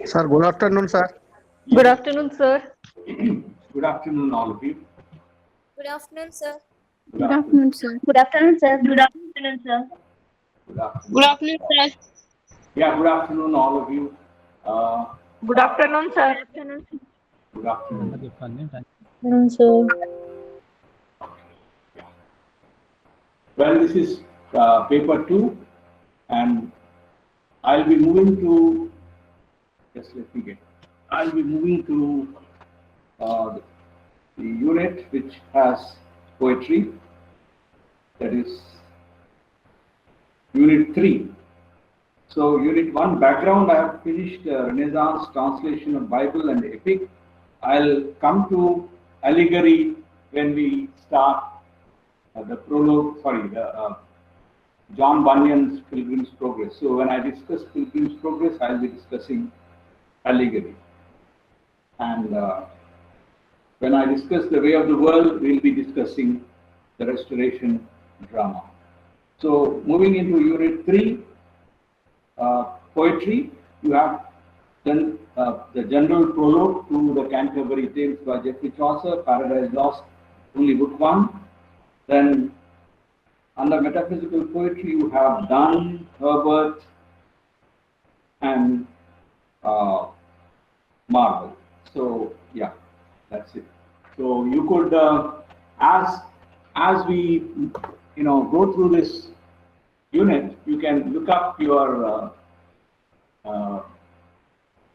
Sir, good afternoon, sir. Good afternoon, sir. Good afternoon, all of you. Good afternoon, sir. Good afternoon. sir. Good afternoon, sir. Good afternoon, sir. Good afternoon. Good afternoon, sir. Yeah, good afternoon, all of you. Good afternoon, sir. Good afternoon. Afternoon, sir. Well, this is paper 2, and I'll be moving to. Just let me get. I'll be moving to the unit which has poetry. That is Unit 3. So, Unit 1 background. I have finished Renaissance translation of Bible and epic. I'll come to allegory when we start the prologue. Sorry, the John Bunyan's Pilgrim's Progress. So when I discuss Pilgrim's Progress, I'll be discussing allegory. And when I discuss the way of the world, we'll be discussing the restoration drama. So moving into Unit 3, poetry, you have then the general prologue to the Canterbury Tales by Geoffrey Chaucer, Paradise Lost, only book 1. Then under metaphysical poetry, you have Donne, Herbert, and Marvel. So yeah, that's it. So you could, as we go through this unit, you can look up your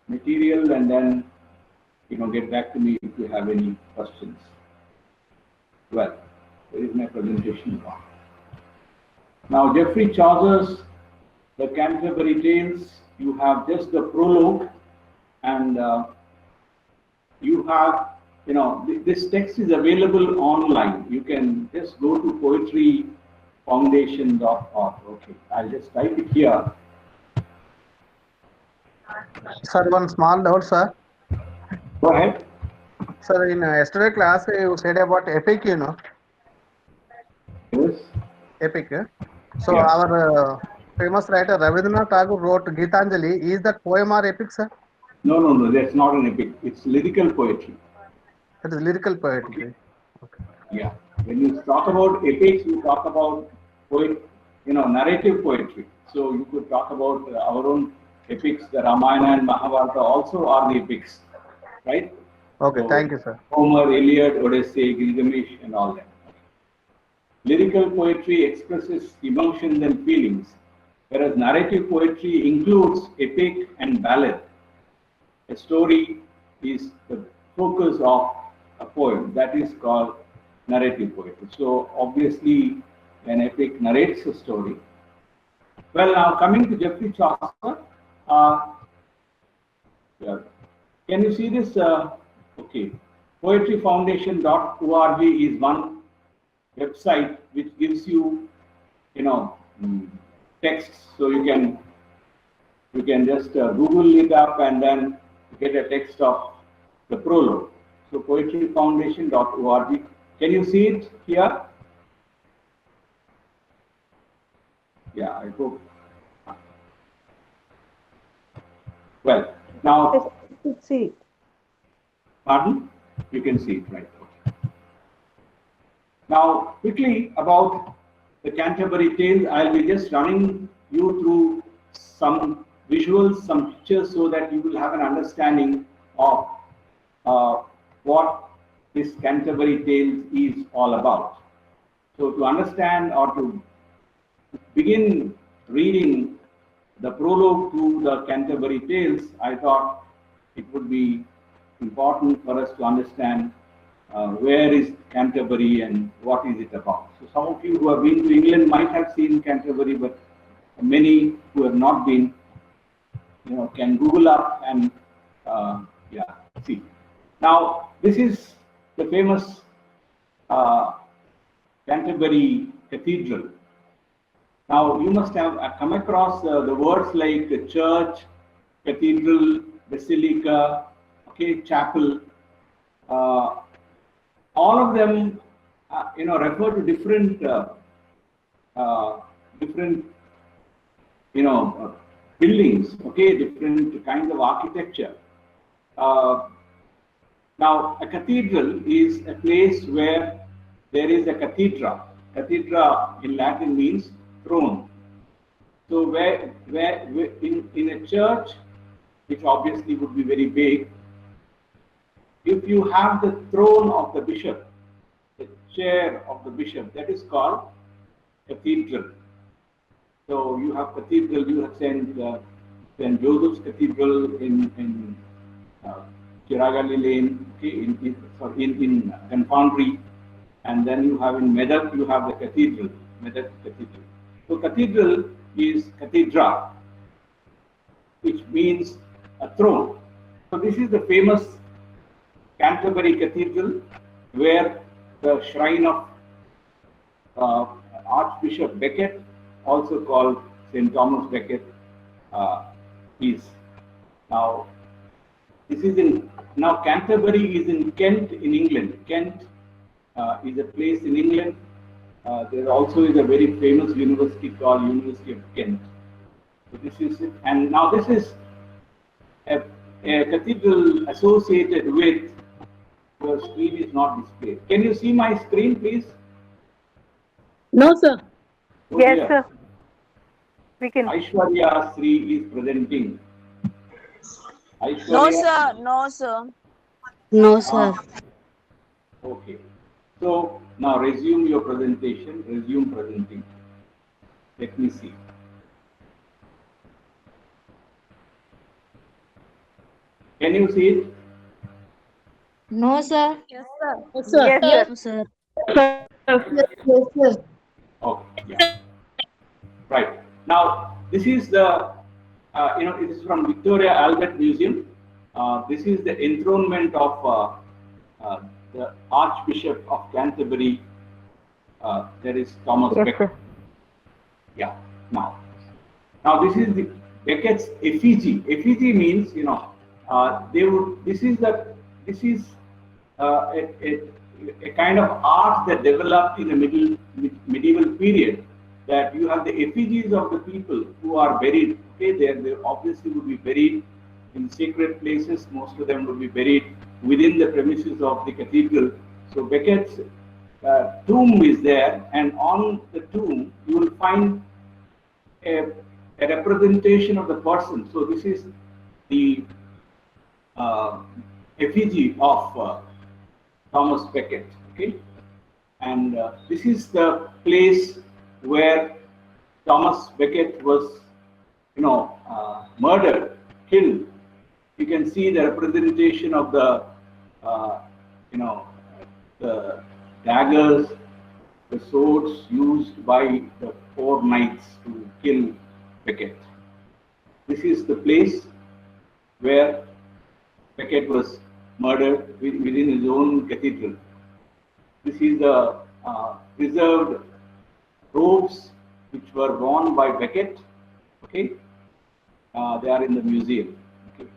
material and then get back to me if you have any questions. Well, where is my presentation gone? Now, Geoffrey Chaucer's The Canterbury Tales, you have just the prologue, and you have, this text is available online. You can just go to poetryfoundation.org. Okay, I'll just type it here. Sir, one small doubt, sir. Go ahead. Sir, in yesterday class, you said about epic, Yes. epic. So Yes. our famous writer Rabindranath Tagore wrote Gitanjali. Is that poem or epic, sir? No, that's not an epic. It's lyrical poetry. That is lyrical poetry. Okay. Yeah. When you talk about epics, you talk about narrative poetry. So you could talk about our own epics. The Ramayana and Mahabharata also are the epics, right? Okay, So, thank you, sir. Homer, Iliad, Odyssey, Gilgamesh, and all that. Lyrical poetry expresses emotions and feelings, whereas narrative poetry includes epic and ballad. A story is the focus of a poem. That is called narrative poetry. So obviously, an epic narrates a story. Well, now coming to Geoffrey Chaucer, yeah. Can you see this? Okay, poetryfoundation.org is one website which gives you, texts. So you can just Google it up and then get a text of the prologue. So poetryfoundation.org. Can you see it here? Yeah, I hope. Well, now. See. Pardon? You can see it, right? Now, quickly about the Canterbury Tales, I'll be just running you through some visuals, some pictures, so that you will have an understanding of what this Canterbury Tales is all about. So, to understand or to begin reading the prologue to the Canterbury Tales, I thought it would be important for us to understand where is Canterbury and what is it about. So some of you who have been to England might have seen Canterbury, but many who have not been, can Google up and see. Now this is the famous Canterbury Cathedral. Now you must have come across the words like church, cathedral, basilica, chapel. All of them, refer to different, buildings, okay, different kinds of architecture. Now, a cathedral is a place where there is a cathedra. Cathedra in Latin means throne. So, where in a church, which obviously would be very big, if you have the throne of the bishop, the chair of the bishop, that is called cathedral. So you have cathedral, you have St. Joseph's Cathedral in Chiragali Lane, okay, in Canterbury, and then you have in Medak, you have the cathedral, Medak Cathedral. So cathedral is cathedra, which means a throne. So this is the famous Canterbury Cathedral, where the shrine of Archbishop Becket, also called St. Thomas Becket, is. Now, this is now Canterbury is in Kent, in England. Kent is a place in England. There also is a very famous university called University of Kent. So this is it. And now this is a cathedral associated with, your screen is not displayed. Can you see my screen, please? No, sir. Oh, Yes, yeah. sir. We can. Aishwarya Sri is presenting. Aishwarya. No, sir. No, sir. No, sir. Okay. So now resume your presentation. Resume presenting. Let me see. Can you see it? No, sir. Yes, sir. Yes, sir. Yes, sir. Sir. Okay. Yeah. Right. Now this is the it is from Victoria Albert Museum. This is the enthronement of the Archbishop of Canterbury. There is Thomas Yes, Becket. sir. Yeah. Now this is the Becket's effigy. Effigy means they would. This is a kind of art that developed in the medieval period. That you have the effigies of the people who are buried. Okay, they obviously would be buried in sacred places. Most of them would be buried within the premises of the cathedral. So Becket's tomb is there, and on the tomb you will find a representation of the person. So this is the effigy of Thomas Becket. Okay, and this is the place where Thomas Becket was, murdered, killed. You can see the representation of the, the daggers, the swords used by the 4 knights to kill Becket. This is the place where Becket was murdered within his own cathedral. This is the preserved robes which were worn by Becket. Okay, they are in the museum. Okay,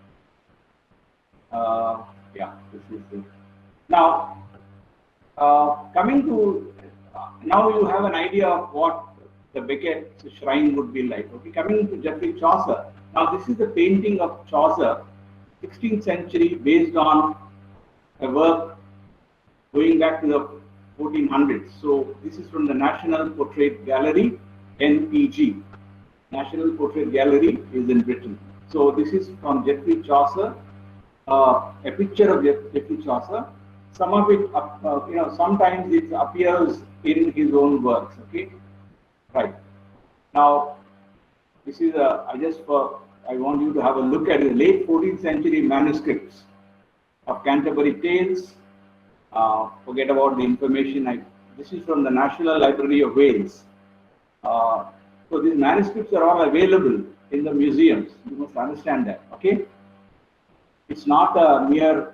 yeah, this is it. Now, coming to now, you have an idea of what the Becket shrine would be like. Okay, coming to Geoffrey Chaucer. Now, this is the painting of Chaucer, 16th century, based on a work going back to the 1400s. So this is from the National Portrait Gallery, NPG. National Portrait Gallery is in Britain. So this is from Geoffrey Chaucer, a picture of Geoffrey Chaucer. Some of it, sometimes it appears in his own works. Okay, right. Now, this is I want you to have a look at the late 14th century manuscripts of Canterbury Tales. Forget about the information. This is from the National Library of Wales. So these manuscripts are all available in the museums. You must understand that. Okay, it's not a mere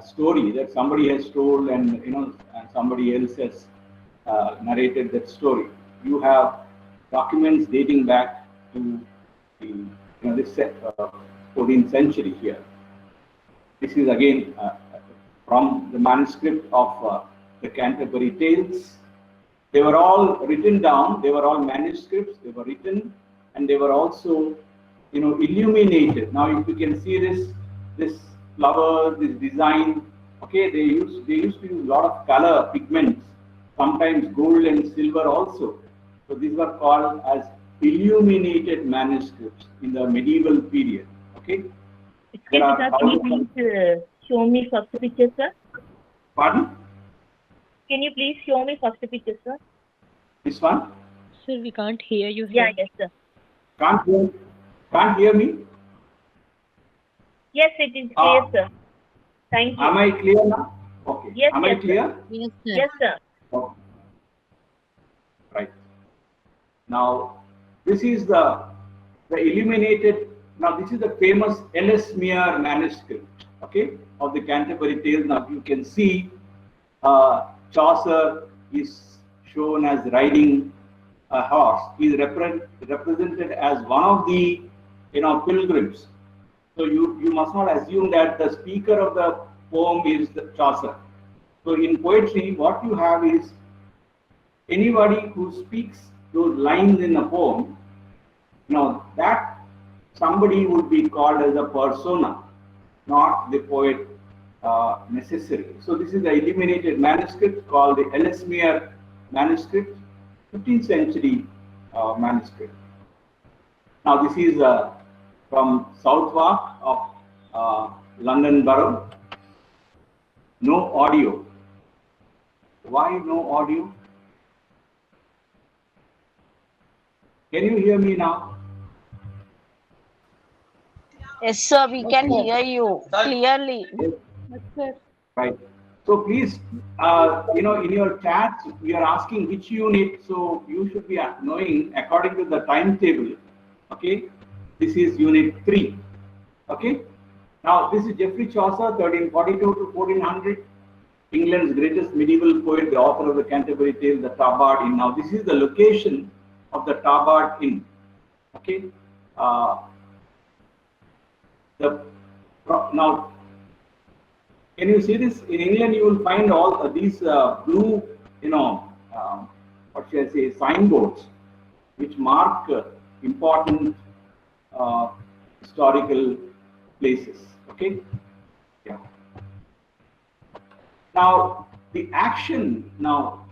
story that somebody has told and somebody else has narrated that story. You have documents dating back to the this 14th century here. This is again from the manuscript of the Canterbury Tales. They were all written down. They were all manuscripts. They were written, and they were also illuminated. Now, if you can see this flower, this design, okay, they used to use a lot of color pigments, sometimes gold and silver also. So these were called as illuminated manuscripts in the medieval period. Okay. Excuse me, sir. Can you please show me first picture, sir? Pardon? Can you please show me first picture, sir? This one? Sir, we can't hear you Yeah, here. yes, sir. Can't hear me? Yes, it is clear, sir. Thank you. Am I clear now? Okay. Yes, Am yes, I clear? Yes, sir. Yes, sir. Okay. Right. Now, this is the illuminated. Now, this is the famous Ellesmere manuscript, okay, of the Canterbury Tales. Now, you can see Chaucer is shown as riding a horse. He is represented as one of the pilgrims. So you must not assume that the speaker of the poem is the Chaucer. So in poetry, what you have is anybody who speaks those lines in a poem, that somebody would be called as a persona, not the poet necessarily. So this is the illuminated manuscript called the Ellesmere manuscript, 15th century manuscript. Now this is from Southwark of London Borough. No audio. Why no audio? Can you hear me now? Yes, sir, we can hear you clearly. Yes, sir. Right. So please, in your chat, we are asking which unit. So you should be knowing according to the timetable. Okay. This is unit 3. Okay. Now this is Geoffrey Chaucer, 1342 to 1400. England's greatest medieval poet, the author of the Canterbury Tales, the Tabard Inn. Now this is the location of the Tabard Inn. Okay. Now, can you see this? In England, you will find all these blue, what shall I say, signboards, which mark important historical places. Okay. Yeah. Now, the action now,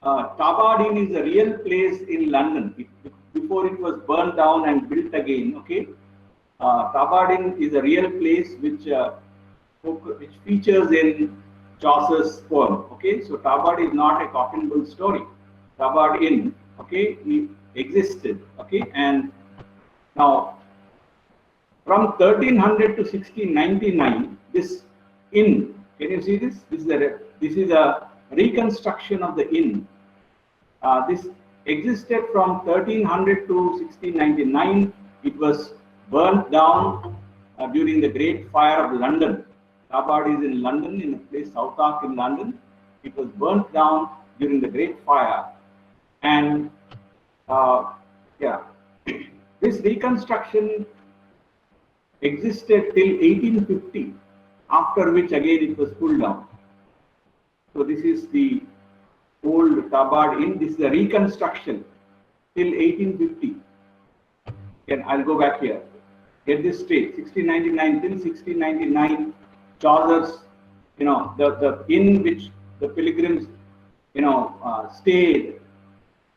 Tabard Inn is a real place in London. Before it was burned down and built again. Okay. Tabard Inn is a real place which features in Chaucer's poem. Okay, so Tabard is not a coffin bull story. Tabard Inn, okay, it existed. Okay, and now from 1300 to 1699, this inn. Can you see this? This is a reconstruction of the inn. This existed from 1300 to 1699. It was burnt down during the Great Fire of London. Tabard is in London, in a place Southwark in London. It was burnt down during the Great Fire, and this reconstruction existed till 1850. After which again it was pulled down. So this is the old Tabard Inn. This is the reconstruction till 1850. And I'll go back here. Get this straight. 1699 till 1699, Chaucer's, the inn which the pilgrims, stayed,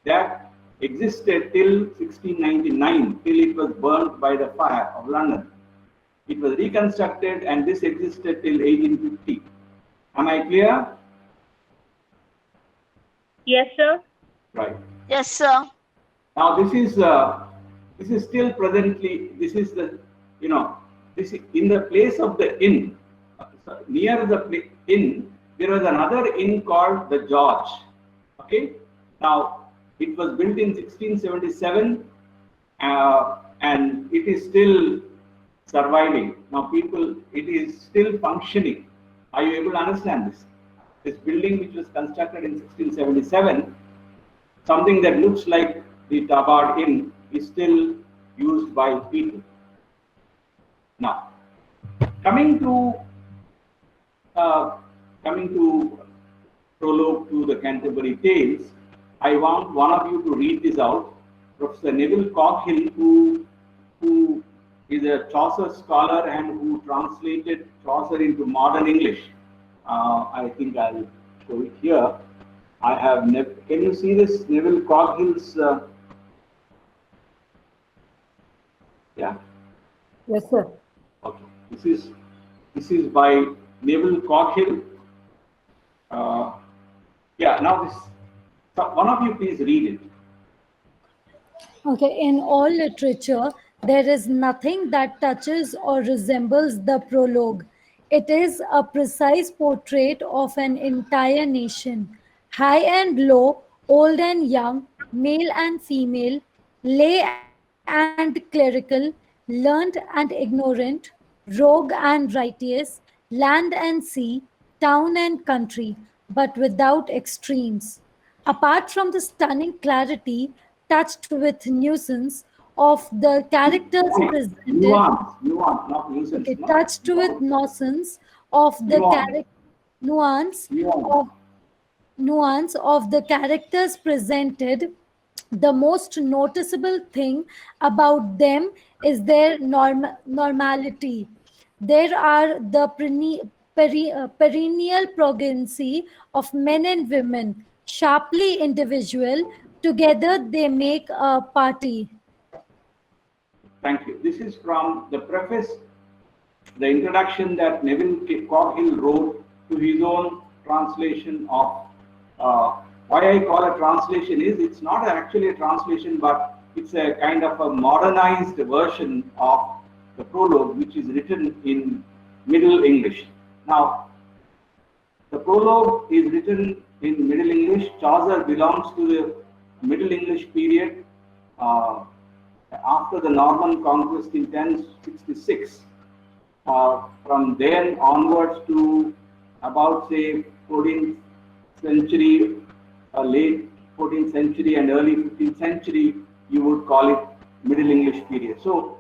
that existed till 1699, till it was burnt by the fire of London. It was reconstructed, and this existed till 1850. Am I clear? Yes, sir. Right. Yes, sir. Now this is still presently. This is the this is in the place of the inn. Near the inn, there was another inn called the George. Okay. Now it was built in 1677, and it is still surviving. Now it is still functioning. Are you able to understand this? This building, which was constructed in 1677, something that looks like the Tabard Inn, is still used by people. Now, coming to Prologue to the Canterbury Tales, I want one of you to read this out. Professor Neville Coghill, who is a Chaucer scholar and who translated Chaucer into modern English. I think I'll show it here. I have, can you see this? Neville Coghill's, yeah? Yes, sir. Okay, this is by Neville Coghill. Yeah, now this, so one of you please read it. Okay, in all literature, there is nothing that touches or resembles the prologue. It is a precise portrait of an entire nation, high and low, old and young, male and female, lay and clerical, learned and ignorant, rogue and righteous, land and sea, town and country, but without extremes. Apart from the stunning clarity touched with nuisance of the characters presented, Nuance, not nuisance. okay, No? touched with nuisance of the Nuance. nuance of the characters presented, the most noticeable thing about them is their normality. There are the perennial progeny of men and women, sharply individual. Together they make a party. Thank you. This is from the preface, the introduction that Neville Coghill wrote to his own translation of, why I call it translation is, it's not actually a translation, but it's a kind of a modernized version of the prologue, which is written in Middle English. Now, the prologue is written in Middle English. Chaucer belongs to the Middle English period after the Norman conquest in 1066. From then onwards to about, say, 14th century, late 14th century and early 15th century, you would call it Middle English period. So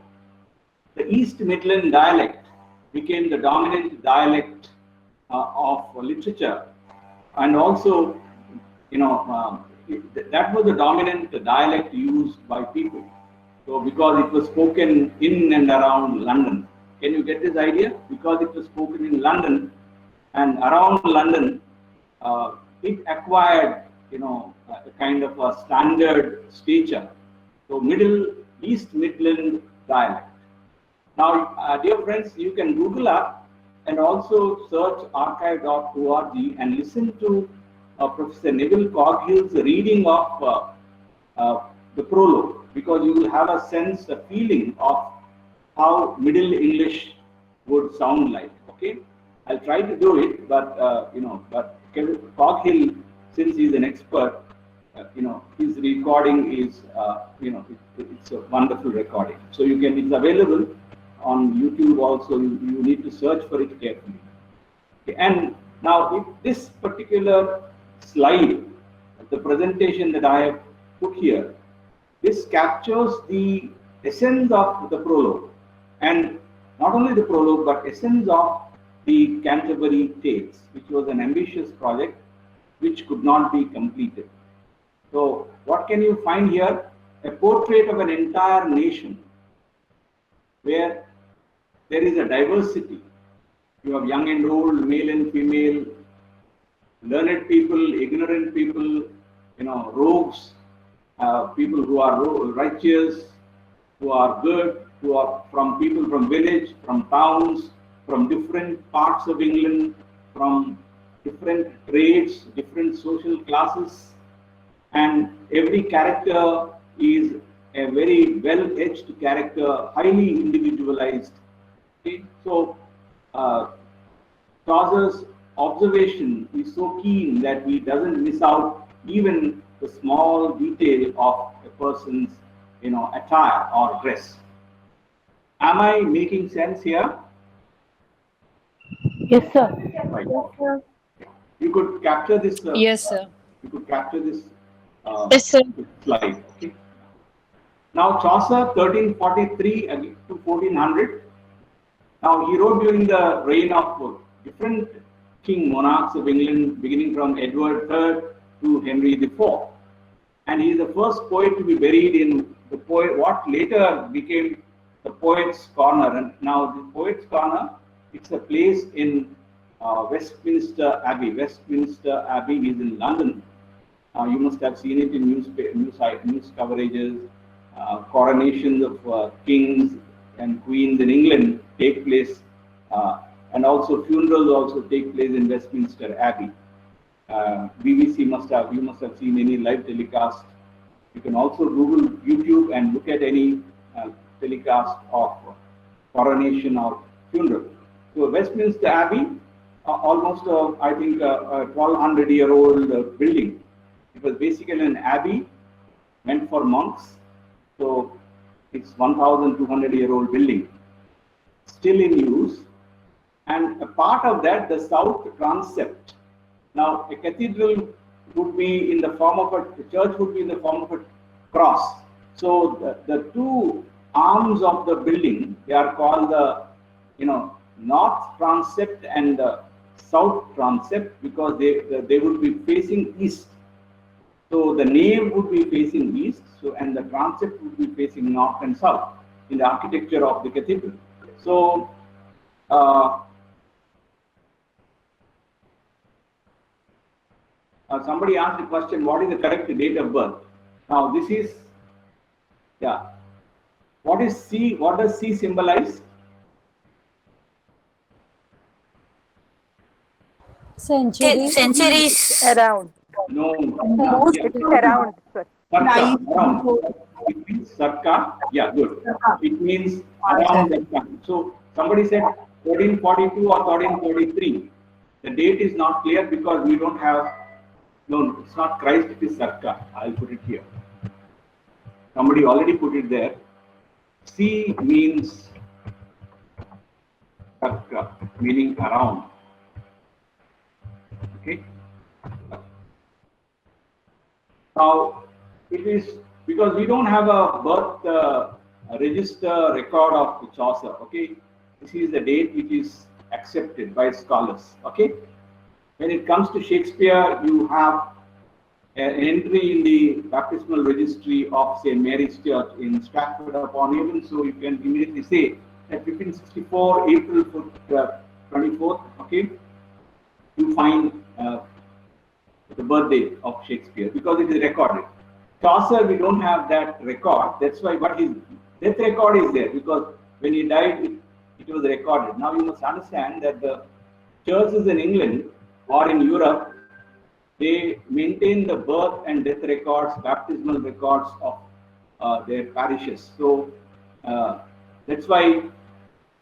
the East Midland dialect became the dominant dialect of literature, and also, you know, that was the dominant dialect used by people. So because it was spoken in and around London. Can you get this idea? Because it was spoken in London and around London, it acquired, you know, a kind of a standard stature. So East Midland dialect. Now, dear friends, you can Google up and also search archive.org and listen to Professor Neville Coghill's reading of the prologue, because you will have a sense, a feeling of how Middle English would sound like. Okay, I'll try to do it, but you know, but Coghill, since he's an expert, you know, his recording is, you know, it's a wonderful recording. So you can, it's available on YouTube also. You need to search for it carefully. Okay. And now, if this particular slide, the presentation that I have put here, this captures the essence of the prologue, and not only the prologue, but essence of the Canterbury Tales, which was an ambitious project which could not be completed. So what can you find here? A portrait of an entire nation where there is a diversity. You have young and old, male and female, learned people, ignorant people, you know, rogues, people who are righteous, who are good, who are from people from village, from towns, from different parts of England, from different trades, different social classes, and every character is a very well-etched character, highly individualized. Okay? So Chaucer's observation is so keen that he doesn't miss out even the small detail of a person's, you know, attire or dress. Am I making sense here? Yes, sir. Right. You could capture this. Yes, sir. You could capture this Yes, sir. slide. Okay. Now Chaucer, 1343 to 1400. Now he wrote during the reign of different king monarchs of England, beginning from Edward III to Henry IV. And he is the first poet to be buried in the what later became the Poets' Corner. And now the Poets' Corner, it's a place in Westminster Abbey. Westminster Abbey is in London. You must have seen it in news coverages. Coronations of kings and queens in England take place, and also funerals also take place in Westminster Abbey. BBC you must have seen any live telecast. You can also Google YouTube and look at any telecast of coronation or funeral. So Westminster Abbey, almost I think a 1200-year-old building. It was basically an abbey meant for monks. So it's 1,200-year-old building, still in use. And a part of that, the south transept. Now, a cathedral would be in the form of a church, would be in the form of a cross. So the two arms of the building, they are called the north transept and the south transept, because they would be facing east. So the nave would be facing east, so and the transept would be facing north and south in the architecture of the cathedral. So somebody asked the question, what is the correct date of birth? Now this is, what is C? What does C symbolize? Centuries. Around. No. It is around. Sir. Sarka, around. It means Sarka. Yeah, good. It means around that time. So somebody said 1342 or 1343. The date is not clear because we don't have. No, it's not Christ. It is Sarka. I'll put it here. Somebody already put it there. C means Sarka, meaning around. Okay. Now, it is because we don't have a birth register record of Chaucer. Okay, this is the date which is accepted by scholars. Okay, when it comes to Shakespeare, you have an entry in the baptismal registry of St. Mary's Church in Stratford-upon-Avon. So you can immediately say that 1564, April 24th. Okay, you find the birthday of Shakespeare because it is recorded. Chaucer, we don't have that record. That's why, but his death record is there because when he died, it was recorded. Now you must understand that the churches in England or in Europe, they maintain the birth and death records, baptismal records of their parishes. So that's why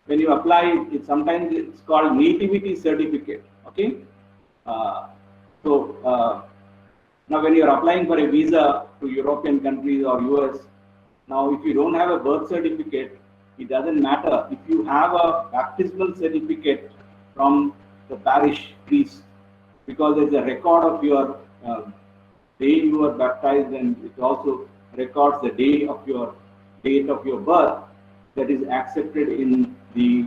when you apply, sometimes it's called nativity certificate. Okay. Now when you are applying for a visa to European countries or US, now if you don't have a birth certificate, it doesn't matter. If you have a baptismal certificate from the parish priest, because there's a record of your day you were baptized, and it also records the day of your date of your birth, that is accepted in the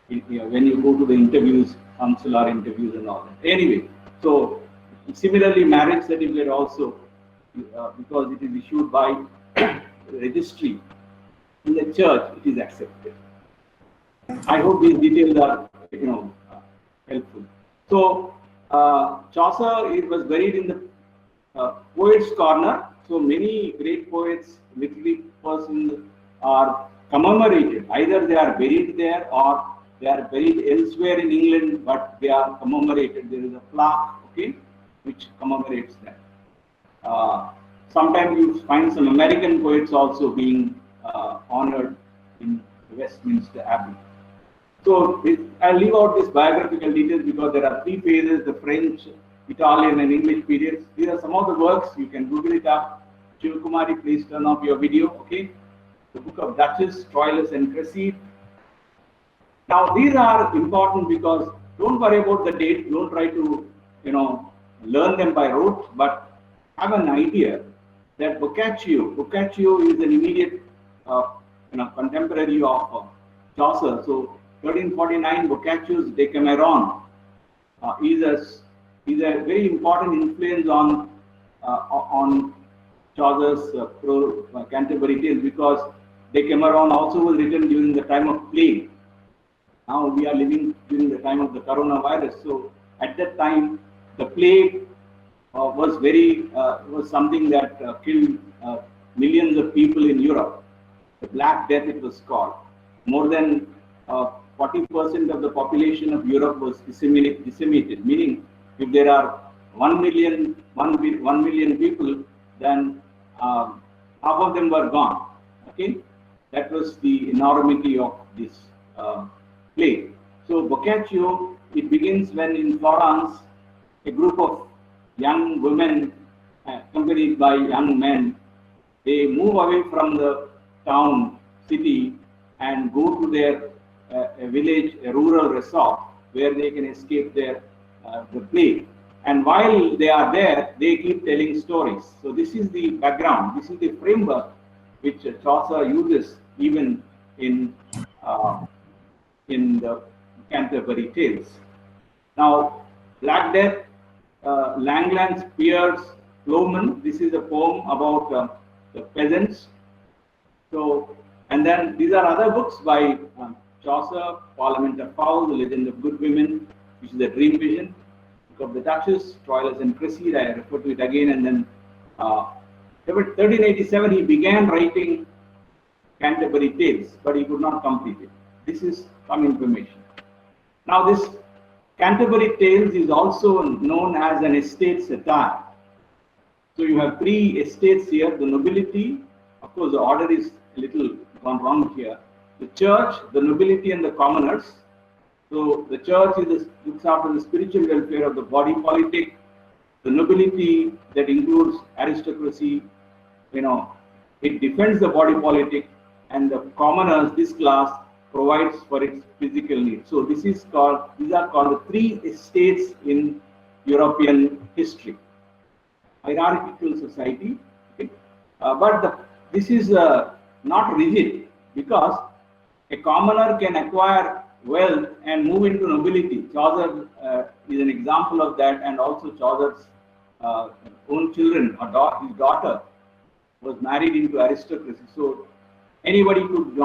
when you go to the interviews, consular interviews and all that. Anyway, so similarly, marriage certificate also, because it is issued by registry in the church, it is accepted. I hope these details are helpful. So Chaucer, it was buried in the Poets' Corner. So many great poets, literary persons are commemorated. Either they are buried there or they are buried elsewhere in England, but they are commemorated. There is a plaque, okay, which commemorates them. Sometimes you find some American poets also being honored in Westminster Abbey. So I'll leave out these biographical details because there are three phases: the French, Italian, and English periods. These are some of the works. You can Google it up. Shivakumari, please turn off your video, okay? The Book of Duchess, Troilus and Cresside. Now these are important because don't worry about the date. Don't try to learn them by rote, but have an idea that Boccaccio is an immediate contemporary of Chaucer. So 1349, Boccaccio's Decameron is a very important influence on Chaucer's Canterbury Tales, because Decameron also was written during the time of plague. Now we are living during the time of the coronavirus. So at that time, the plague was something that killed millions of people in Europe. The Black Death, it was called. More than 40% of the population of Europe was decimated. Meaning, if there are 1 million people, then half of them were gone. Okay, that was the enormity of this plague. So Boccaccio, it begins when in Florence, a group of young women accompanied by young men, they move away from the town, city, and go to their a village, a rural resort, where they can escape the plague. And while they are there, they keep telling stories. So this is the background, this is the framework which Chaucer uses even in the Canterbury Tales. Now, Black Death, Langland's Piers Plowman. This is a poem about the peasants. So, and then these are other books by Chaucer, Parliament of Fowl, The Legend of Good Women, which is a dream vision, Book of the Duchess, Troilus and Cresside. I refer to it again. And then 1387 he began writing Canterbury Tales, but he could not complete it. This is some information. Now this Canterbury Tales is also known as an estate satire. So you have three estates here: the nobility, of course the order is a little gone wrong here, the church, the nobility and the commoners. So the church looks after the spiritual welfare of the body politic, the nobility that includes aristocracy, it defends the body politic, and the commoners, this class, provides for its physical needs. So these are called the three estates in European history. Hierarchical society, okay? But this is not rigid, because a commoner can acquire wealth and move into nobility. Chaucer is an example of that, and also Chaucer's own children, or his daughter, was married into aristocracy. So anybody could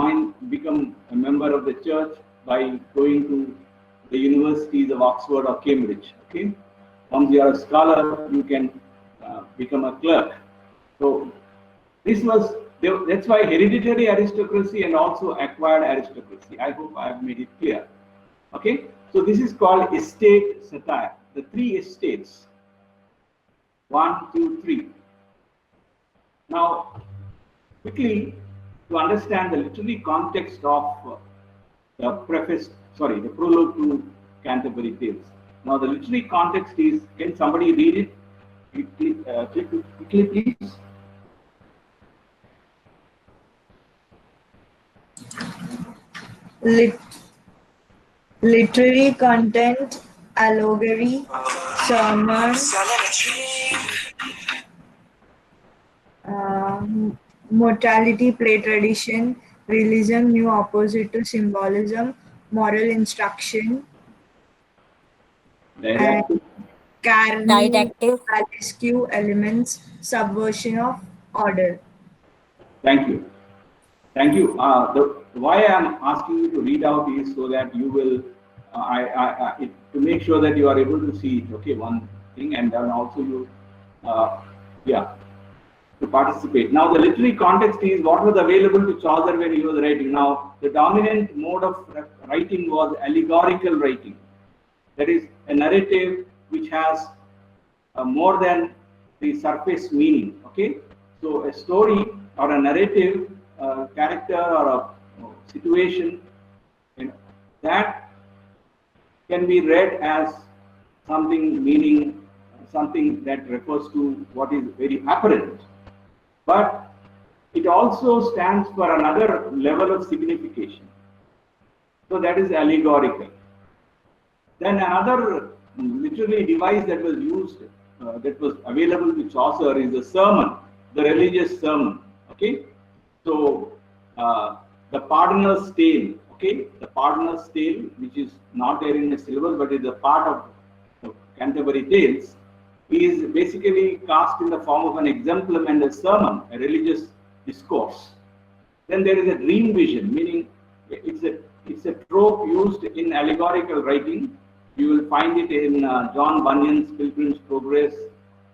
become a member of the church by going to the universities of Oxford or Cambridge. Okay, once you are a scholar, you can become a clerk. So that's why hereditary aristocracy and also acquired aristocracy. I hope I have made it clear. Okay, so this is called estate satire. The three estates. 1, 2, 3. Now, quickly, to understand the literary context of the prologue to Canterbury Tales. Now, the literary context is, can somebody read it quickly, please? Literary content, allegory, sermon, mortality, play tradition, realism, new opposite to symbolism, moral instruction, and Didactic. rescue elements, subversion of order. Thank you. Thank you. Why I am asking you to read out is so that you will, to make sure that you are able to see it. Okay, one thing, and then also you, to participate. Now, the literary context is what was available to Chaucer when he was writing. Now, the dominant mode of writing was allegorical writing. That is a narrative which has more than the surface meaning. Okay, so a story or a narrative character or a situation, that can be read as something meaning, something that refers to what is very apparent, but it also stands for another level of signification. So that is allegorical. Then another literary device that was used, that was available to Chaucer, is the sermon, the religious sermon. Okay, so the Pardoner's Tale. Okay, the Pardoner's Tale, which is not there in the syllabus but is a part of the Canterbury Tales, is basically cast in the form of an exemplum and a sermon, a religious discourse. Then there is a dream vision, meaning it's a trope used in allegorical writing. You will find it in John Bunyan's Pilgrim's Progress.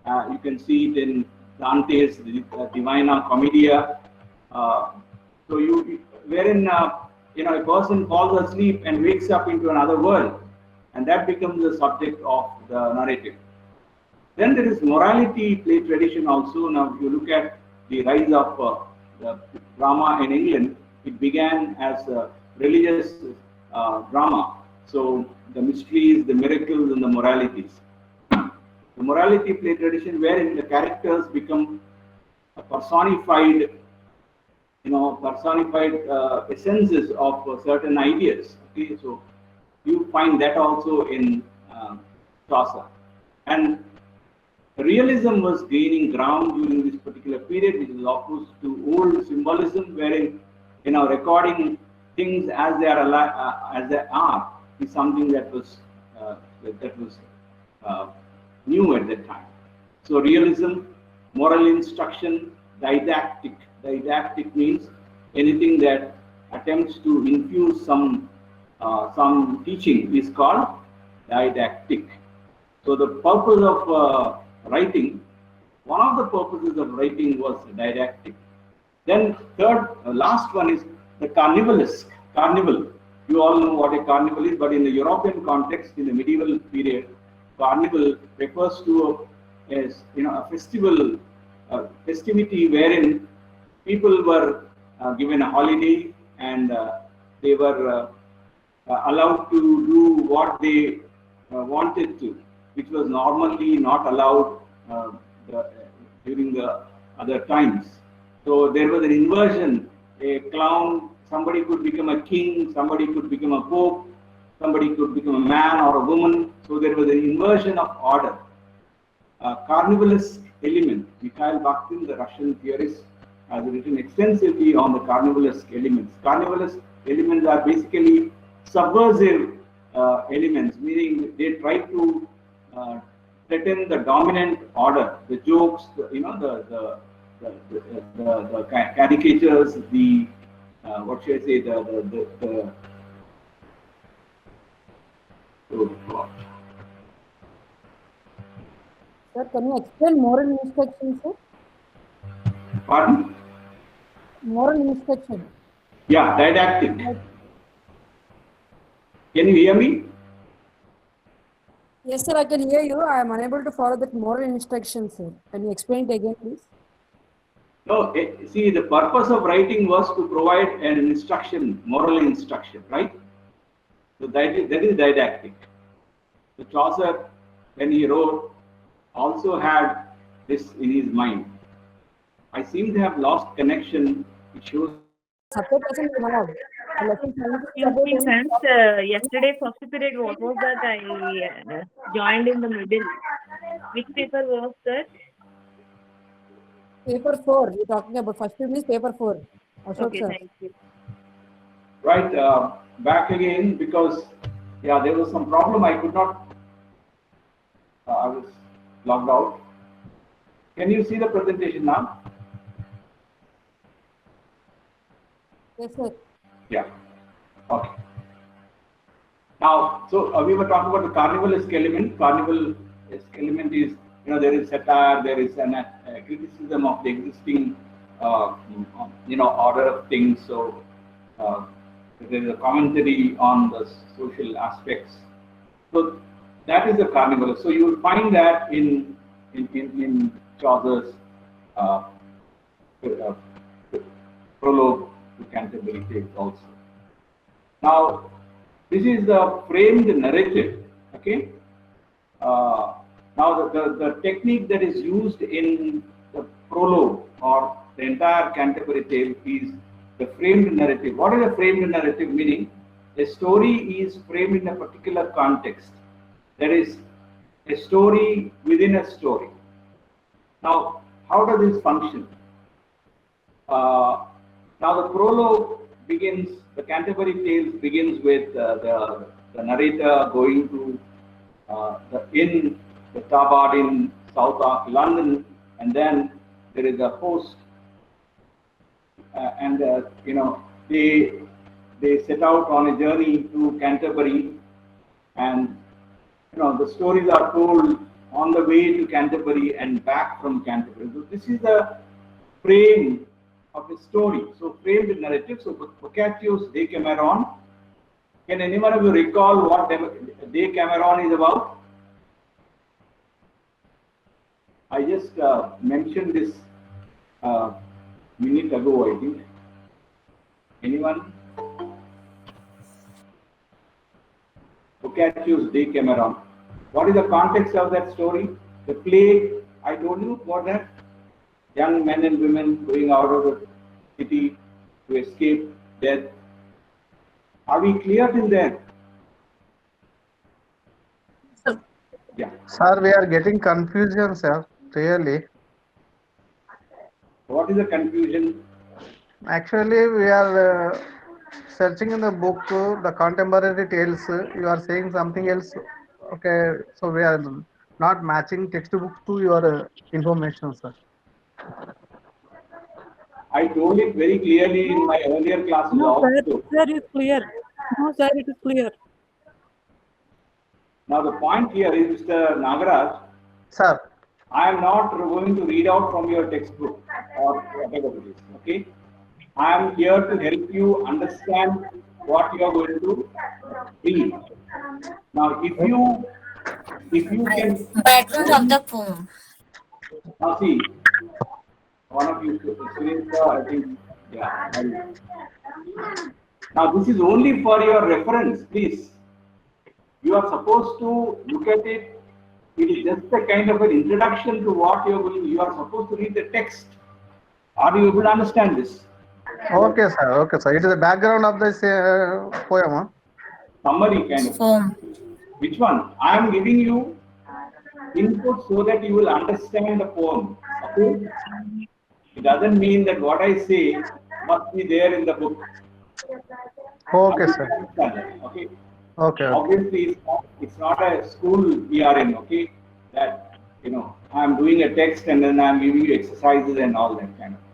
You can see it in Dante's Divina Commedia. So wherein a person falls asleep and wakes up into another world, and that becomes the subject of the narrative. Then there is morality play tradition also. Now, if you look at the rise of the drama in England, it began as a religious drama. So the mysteries, the miracles, and the moralities. The morality play tradition, wherein the characters become personified, essences of certain ideas. Okay, so you find that also in Chaucer. And realism was gaining ground during this particular period, which is opposed to old symbolism, wherein recording things as they are is something that was new at that time. So realism, moral instruction, didactic. Didactic means anything that attempts to infuse some teaching is called didactic. So the purpose of writing, one of the purposes of writing was didactic. Then last one is the carnivalesque. Carnival. You all know what a carnival is, but in the European context, in the medieval period, carnival refers to a festival, festivity wherein people were given a holiday and they were allowed to do what they wanted to, which was normally not allowed during the other times. So there was an inversion. A clown, somebody could become a king, somebody could become a pope, somebody could become a man or a woman. So there was an inversion of order. Carnivalesque element. Mikhail Bakhtin, the Russian theorist, has written extensively on the carnivalesque elements. Carnivalesque elements are basically subversive elements, meaning they try to threaten the dominant order. The jokes, the caricatures, the what should I say, Sir, can you explain moral instruction, sir? Pardon? Moral instruction. Yeah, didactic. Can you hear me? Yes, sir, I can hear you. I am unable to follow that moral instruction, sir. Can you explain it again, please? No, see, the purpose of writing was to provide an instruction, moral instruction, right? So that is didactic. So Chaucer, when he wrote, also had this in his mind. I seem to have lost connection. It shows. Separate lesson we have. The lesson Excuse me, friends. Yesterday, first period, what was that? I joined in the middle. Which paper was that? Paper 4. You're talking about first period is paper 4. Ashok, Okay, sir. thank you. Right, back again because there was some problem. I could not. I was logged out. Can you see the presentation now? Yes, sir. Yeah. Okay. Now, so we were talking about the carnivalesque element. Carnivalesque element is, there is satire, there is an criticism of the existing, order of things. So there is a commentary on the social aspects. So that is the carnival. So you will find that in Chaucer's Prologue to Canterbury Tales also. Now, this is the framed narrative. Okay. Now, the technique that is used in the prologue or the entire Canterbury Tale is the framed narrative. What is a framed narrative? Meaning, a story is framed in a particular context. There is a story within a story. Now, how does this function? Now, the prologue begins, the Canterbury Tales begins with the narrator going to the inn, the Tabard in South London, and then there is a host and you know, they set out on a journey to Canterbury, and you know, the stories are told on the way to Canterbury and back from Canterbury. So this is the frame of a story. So framed narrative. So Boccaccio's Decameron. Can anyone of you recall what Decameron is about? I just mentioned this minute ago, I think. Anyone? Boccaccio's Decameron. What is the context of that story? The plague, I told you about that. Young men and women going out of the city to escape death. Are we clear till there? Yeah. Sir, we are getting confusion, sir. Really. What is the confusion? Actually, we are searching in the book the contemporary tales. You are saying something else. Okay, so we are not matching textbook to your information, sir. I told it very clearly in my earlier classes No, sir, also. sir, it's clear. No, sir, it is clear. Now the point here is, Mr. Nagaraj, Sir. I am not going to read out from your textbook or whatever it is. Okay, I am here to help you understand what you are going to read. Now, if you can background of the poem. now see, one of you, Sunetra, I think, yeah. Now this is only for your reference, please. You are supposed to look at it. It is just a kind of an introduction to what you are going. You are supposed to read the text. Are you able to understand this? Okay, sir. Okay, sir. It is the background of this poem. Huh? Summary kind of. Poem. Which one? I am giving you input so that you will understand the poem. Okay? It doesn't mean that what I say must be there in the book. Okay, sir. Okay. Okay. Obviously, it's not a school we are in. Okay, that you know I am doing a text and then I am giving you exercises and all that kind of thing.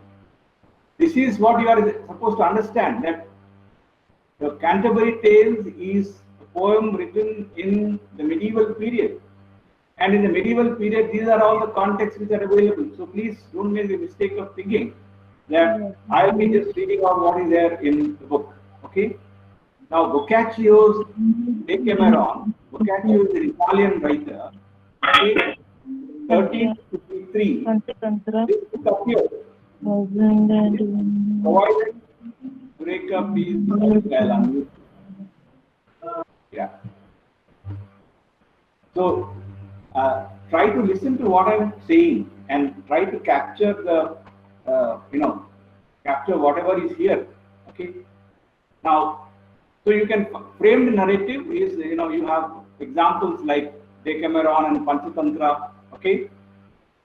This is what you are supposed to understand, that the Canterbury Tales is a poem written in the medieval period. And in the medieval period, these are all the contexts which are available. So please don't make the mistake of thinking that I will be just reading out what is there in the book. Okay. Now, Boccaccio's Decameron. Boccaccio is an Italian writer. Okay. 1353. This book appeared. Provided break up these. Yeah. So try to listen to what I'm saying and try to capture the capture whatever is here. Okay. Now, so you can frame the narrative is you have examples like Decameron and Panchatantra. Okay.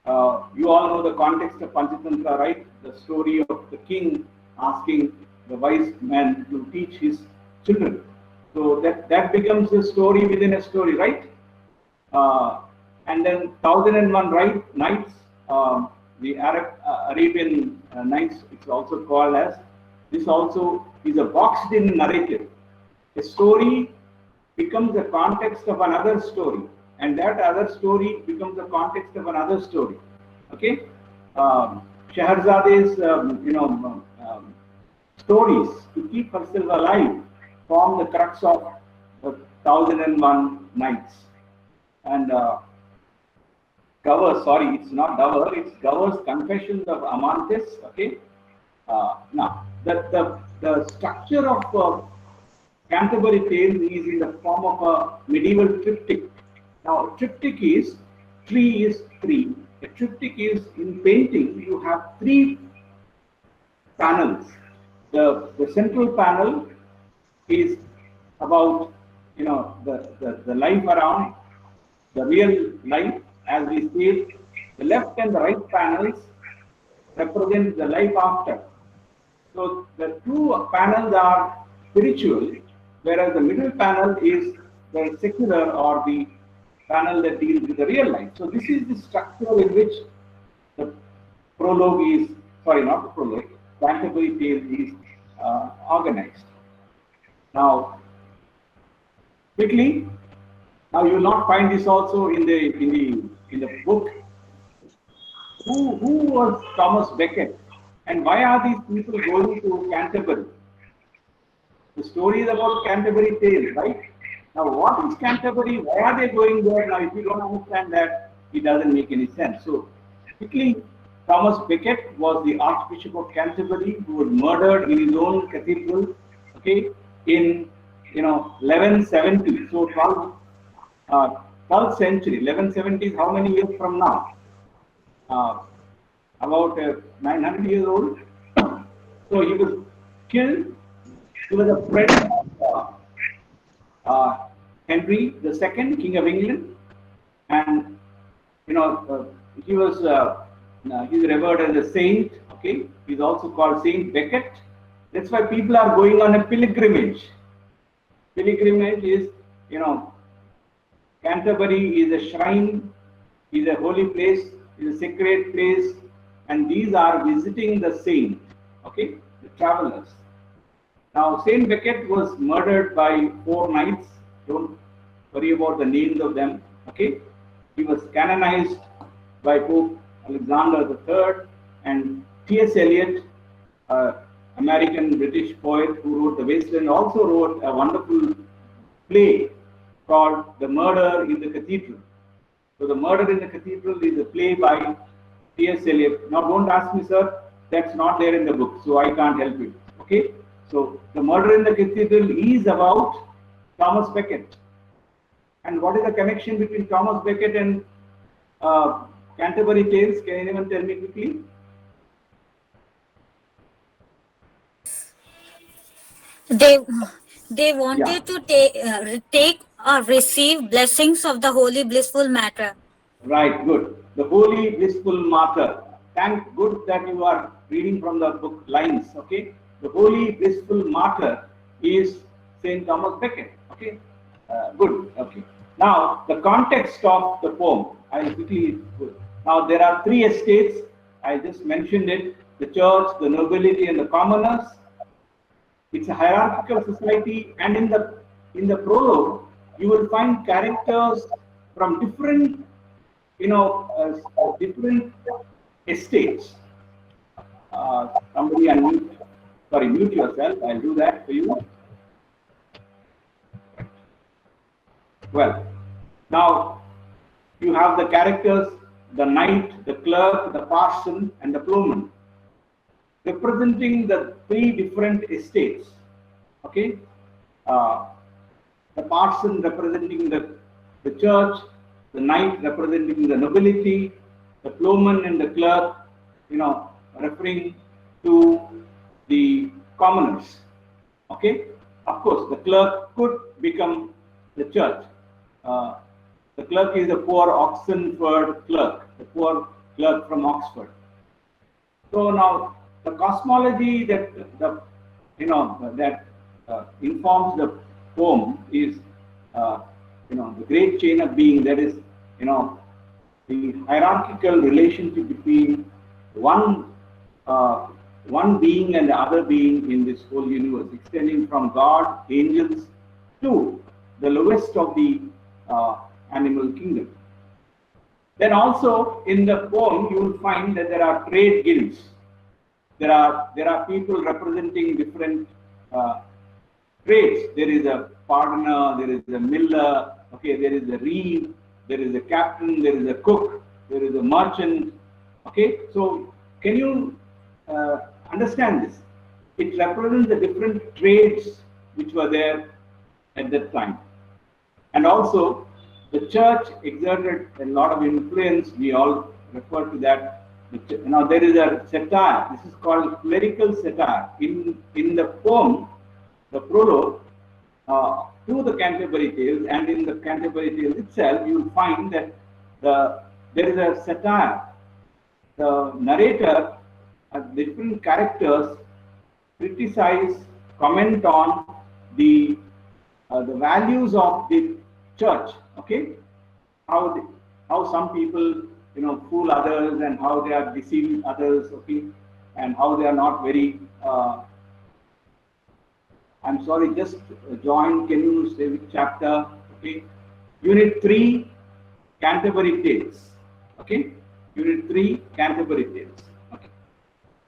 You all know the context of Panchatantra, right? The story of the king asking the wise man to teach his children. So that becomes a story within a story, right? And then 1001 Nights, the Arabian Nights, it's also called as. This also is a boxed-in narrative. A story becomes the context of another story, and that other story becomes the context of another story. Okay, Scheherzade's stories to keep herself alive form the crux of the 1001 Nights. And it's not Dover, it's Gower's Confessions of Amantis. Okay, now the structure of Canterbury Tales is in the form of a medieval triptych. Now, a triptych is tree is three. A triptych is in painting. You have three panels. The central panel is about the life around, the real life as we see it. The left and the right panels represent the life after. So the two panels are spiritual, whereas the middle panel is the secular or the panel that deals with the real life. So this is the structure in which the prologue is, sorry, not the prologue, Canterbury Tales is organized. Now, quickly, now you will not find this also in the book. Who was Thomas Becket, and why are these people going to Canterbury? The story is about Canterbury Tales, right? Now, what is Canterbury? Why are they going there? Now, if you don't understand that, it doesn't make any sense. So, quickly, Thomas Becket was the Archbishop of Canterbury who was murdered in his own cathedral, okay, in 1170. So, 12th century. 1170 is how many years from now? About 900 years old. So he was killed. He was a friend of Henry II, King of England, and he was he's revered as a saint. Okay, he's also called Saint Becket. That's why people are going on a pilgrimage. Pilgrimage is, Canterbury is a shrine, is a holy place, is a sacred place, and these are visiting the saint, okay, the travelers. Now, Saint Becket was murdered by 4 knights. Don't worry about the names of them, okay. He was canonized by Pope Alexander III, and T.S. Eliot, American British poet who wrote The Wasteland, also wrote a wonderful play called The Murder in the Cathedral. So The Murder in the Cathedral is a play by T.S. Eliot. Now don't ask me, sir, that's not there in the book, so I can't help you. Okay? So The Murder in the Cathedral is about Thomas Becket. And what is the connection between Thomas Becket and Canterbury Tales? Can anyone tell me quickly? They wanted to take or receive blessings of the holy blissful matter. Right, good. The holy blissful martyr. Thank good that you are reading from the book lines. Okay, the holy blissful martyr is Saint Thomas Becket. Okay, good. Okay. Now the context of the poem. I'll quickly. Now there are 3 estates. I just mentioned it: the church, the nobility, and the commoners. It's a hierarchical society, and in the prologue, you will find characters from different, different estates. Somebody unmute. Sorry, mute yourself. I'll do that for you. Well, now you have the characters: the knight, the clerk, the parson, and the plowman, representing the 3 different estates. Okay, the parson representing the church, the knight representing the nobility, the plowman and the clerk, referring to the commoners. Okay, of course, the clerk could become the church. The clerk is the poor Oxenford clerk, the poor clerk from Oxford. So now the cosmology that informs the poem is the great chain of being, that is the hierarchical relationship between one being and the other being in this whole universe, extending from God, angels, to the lowest of the animal kingdom. Then also in the poem you will find that there are trade guilds. There are people representing different trades. There is a pardoner, there is a miller, okay, there is a reeve, there is a captain, there is a cook, there is a merchant. Okay, so can you understand this? It represents the different trades which were there at that time. And also the church exerted a lot of influence. We all refer to that. Now there is a satire. This is called clerical satire. In the poem, the prologue to the Canterbury Tales, and in the Canterbury Tales itself, you will find that there is a satire. The narrator, different characters, criticize, comment on the values of the church. Okay, how some people fool others and how they are deceiving others. Okay, and how they are not very. I'm sorry, just join. Can you say which chapter? Okay, Unit 3, Canterbury Tales. Okay, Unit 3, Canterbury Tales. Okay.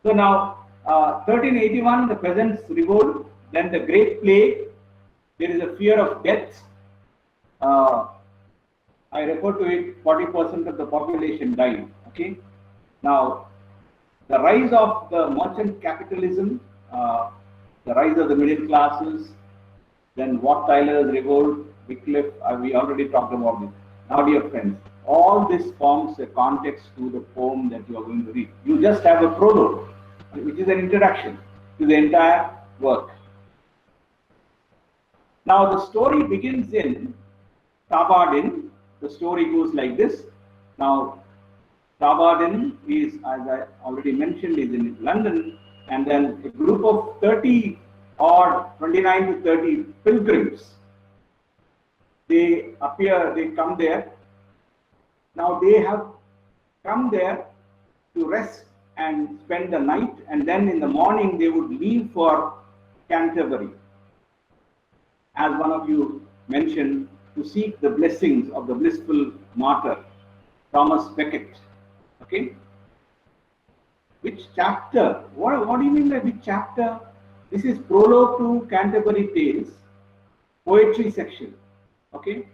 So now, 1381, the peasants' revolt. Then the Great Plague. There is a fear of death. I refer to it. 40% of the population died. Okay. Now, the rise of the merchant capitalism, the rise of the middle classes, then Wat Tyler's revolt, Wycliffe, we already talked about it. Now, dear friends, all this forms a context to the poem that you are going to read. You just have a prologue, which is an introduction to the entire work. Now, the story begins in Tabardin. The story goes like this. Now, Tabardin is, as I already mentioned, is in London, and then a group of 30 or 29 to 30 pilgrims, they come there. Now they have come there to rest and spend the night, and then in the morning they would leave for Canterbury, as one of you mentioned, to seek the blessings of the blissful martyr, Thomas Becket. Okay? Which chapter? What do you mean by which chapter? This is Prologue to Canterbury Tales, poetry section. Okay?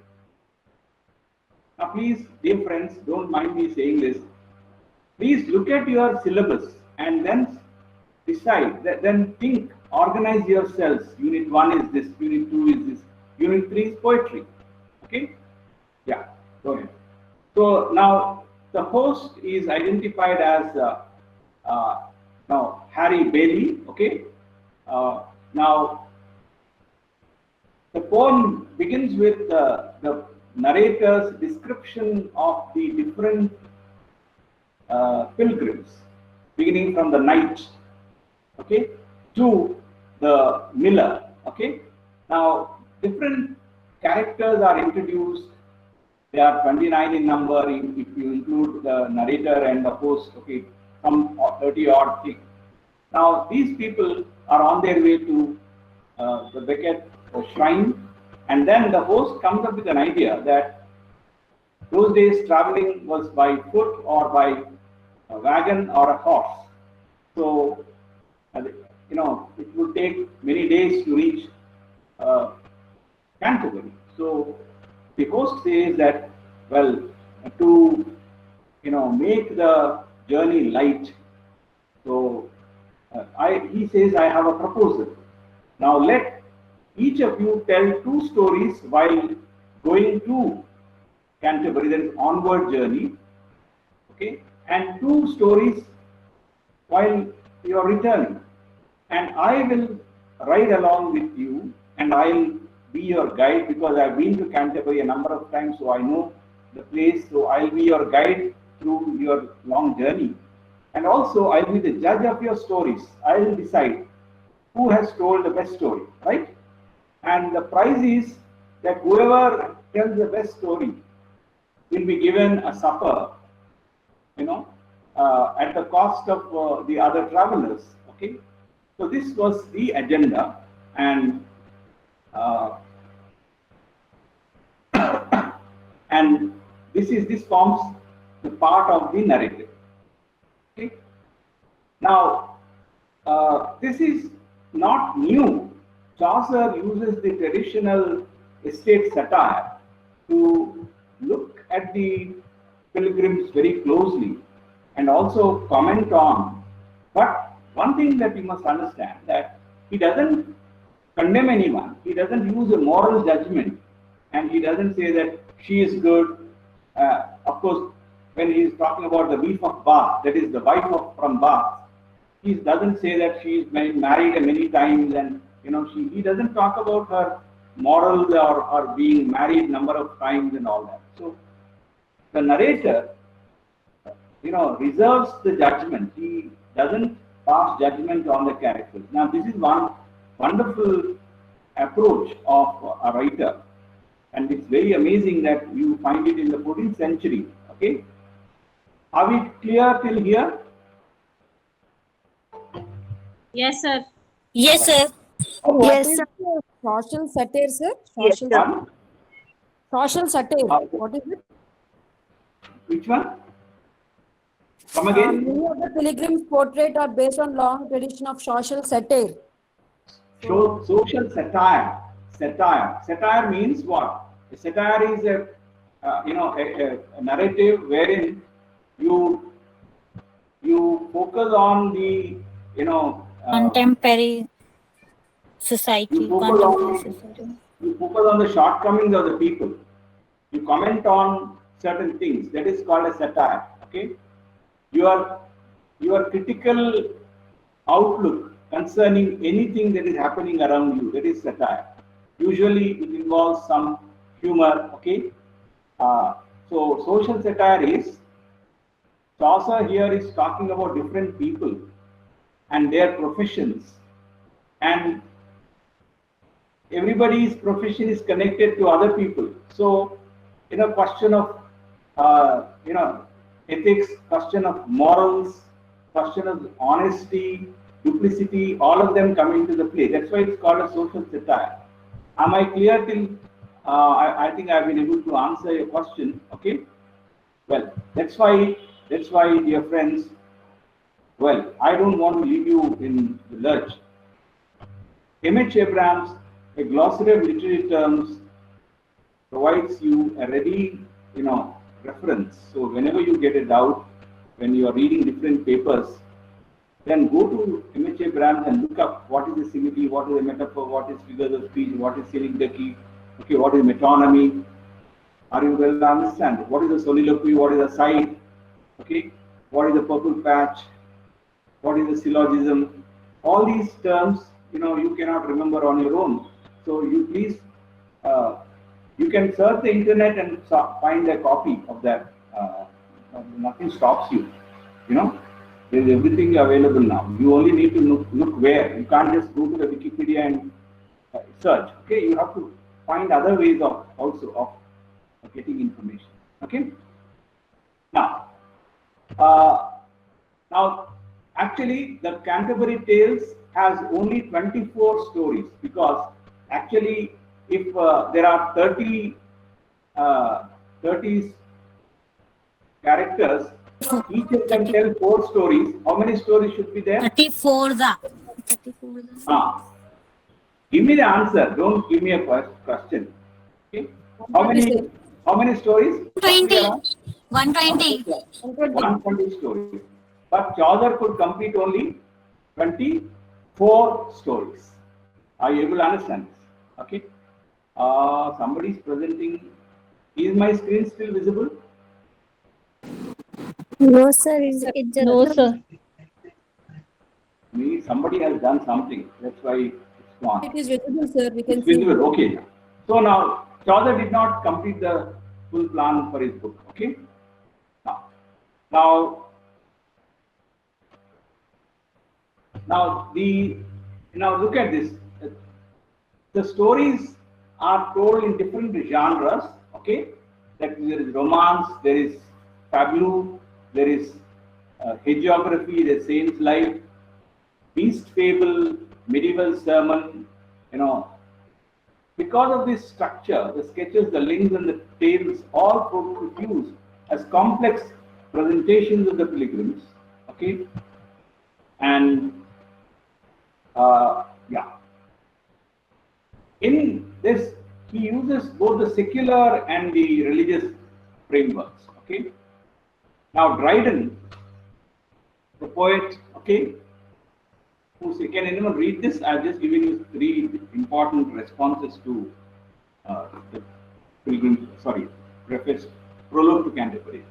Now please, dear friends, don't mind me saying this. Please look at your syllabus and then decide, then think, organize yourselves. Unit 1 is this, Unit 2 is this, Unit 3 is poetry. Okay? Yeah, go ahead. So now the host is identified as now Harry Bailey. Okay? Now the poem begins with the narrator's description of the different pilgrims, beginning from the knight, okay, to the miller. Okay, now different characters are introduced. They are 29 in number if you include the narrator and the host. Okay, some 30 odd things. Now these people are on their way to the Becket shrine, and then the host comes up with an idea that those days traveling was by foot or by a wagon or a horse. So, you know, it would take many days to reach Canterbury. So the host says that, well, to, you know, make the journey light. So he says, I have a proposal. Now let each of you tell 2 stories while going to Canterbury, that is onward journey, okay, and 2 stories while you are returning. And I will ride along with you, and I'll be your guide, because I've been to Canterbury a number of times, so I know the place. So I'll be your guide through your long journey. And also I'll be the judge of your stories. I will decide who has told the best story, right? And the prize is that whoever tells the best story will be given a supper, you know, at the cost of the other travelers. Okay, so this was the agenda, and and this forms the part of the narrative. Okay, now this is not new. Chaucer uses the traditional estate satire to look at the pilgrims very closely and also comment on. But one thing that we must understand, that he doesn't condemn anyone. He doesn't use a moral judgment, and he doesn't say that she is good. Of course, when he is talking about the wife of Bath, that is the wife from Bath, he doesn't say that she is married many times, and you know, he doesn't talk about her morals or being married number of times and all that. So the narrator, you know, reserves the judgment. He doesn't pass judgment on the characters. Now this is one wonderful approach of a writer, and it's very amazing that you find it in the 14th century. Okay, are we clear till here? Yes, sir. Yes, sir. What Yes, is sir. the social satire, sir? Yes, Social, sir. One, social satire. What is it? which one? Come again. Many of the pilgrims' portraits are based on long tradition of social satire. Social satire. Satire. Satire means what? A satire is a narrative wherein you focus on the you know Contemporary you society. focus Contemporary on society. you focus on the shortcomings of the people. You comment on certain things. That is called a satire. Okay. Your critical outlook concerning anything that is happening around you, that is satire. Usually it involves some humor. Okay. So social satire is, Chaucer here is talking about different people and their professions, and everybody's profession is connected to other people. So, question of ethics, question of morals, question of honesty, duplicity, all of them come into the play. That's why it's called a social satire. Am I clear till? I think I've been able to answer your question. Okay. Well, that's why, dear friends. Well, I don't want to leave you in the lurch. M.H. Abrams, a glossary of literary terms, provides you a ready, reference. So whenever you get a doubt, when you are reading different papers, then go to M.H. Abrams and look up what is a simile, what is a metaphor, what is figures of speech, what is synecdoche, okay, what is metonymy. Are you well understand? What is a soliloquy? What is a side? Okay, what is a purple patch? What is a syllogism? All these terms, you cannot remember on your own. So you please, you can search the internet and find a copy of that. Nothing stops you. There is everything available now. You only need to look where. You can't just go to the Wikipedia and search. Okay, you have to find other ways of getting information. Okay. Now, actually, the Canterbury Tales has only 24 stories, because actually, if there are 30 characters, each of them tell 4 stories. How many stories should be there? 34. Give me the answer. Don't give me a question. Okay. How many stories? 120. 120 stories. But Chaucer could complete only 24 stories. Are you able to understand this? Okay. Somebody is presenting. Is my screen still visible? No, sir. No, sir. Maybe somebody has done something. That's why it's gone. It is visible, sir. We can It's see. visible. Okay. So now Chaucer did not complete the full plan for his book. Okay. Now look at this. The stories are told in different genres. Okay. That there is romance, there is fabulous, there is hagiography, there is saint's life, beast fable, medieval sermon. Because of this structure, the sketches, the links, and the tales all produce as complex presentations of the pilgrims. Okay. And in this, he uses both the secular and the religious frameworks. Okay. Now, Dryden, the poet, okay, can anyone read this? I've just given you 3 important responses to the pilgrim, preface, prologue to Canterbury.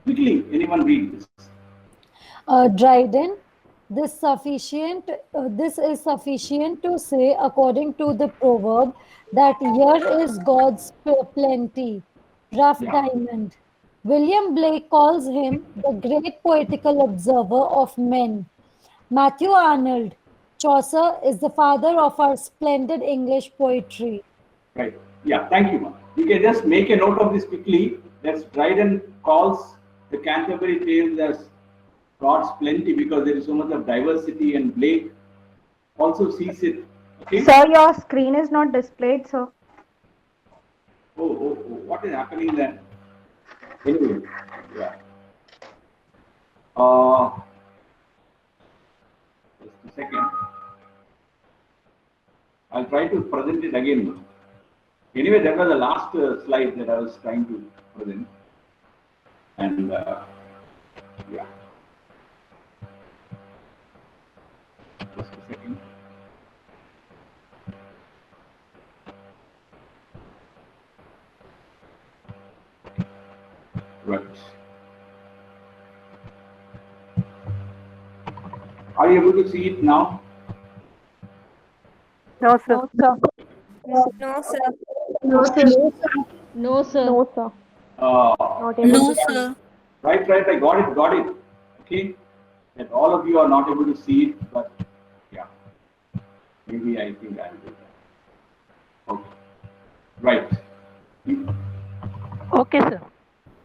Quickly, anyone read this? Dryden, this is sufficient to say, according to the proverb, that here is God's plenty, rough diamond. William Blake calls him the great poetical observer of men. Matthew Arnold, Chaucer is the father of our splendid English poetry. Right. Yeah, thank you, ma'am. You can just make a note of this quickly. That Dryden calls the Canterbury Tales as God's plenty because there is so much of diversity, and Blake also sees it. Okay. Sir, your screen is not displayed, sir. Oh, what is happening then? Anyway, yeah. Just a second. I'll try to present it again. Anyway, that was the last slide that I was trying to present. And yeah. Just a second. Right. Are you able to see it now? No, sir. No, sir. No, sir. No, sir. No, sir. Not able No, to see. sir. Right, I got it. Okay, that all of you are not able to see it, but yeah, maybe I think I'll do that. Okay, right. Okay, sir.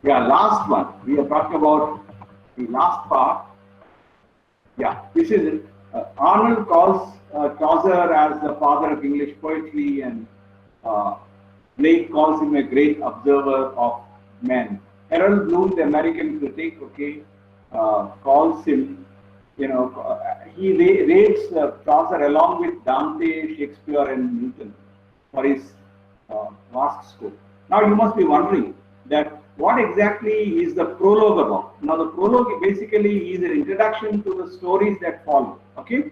Yeah, last one. We are talking about the last part. Yeah, this is it. Arnold calls Chaucer as the father of English poetry, and Blake calls him a great observer of men. Harold Bloom, the American critic, okay, calls him, he rates Chaucer along with Dante, Shakespeare, and Milton for his vast scope. Now you must be wondering that what exactly is the prologue about? Now the prologue basically is an introduction to the stories that follow. Okay,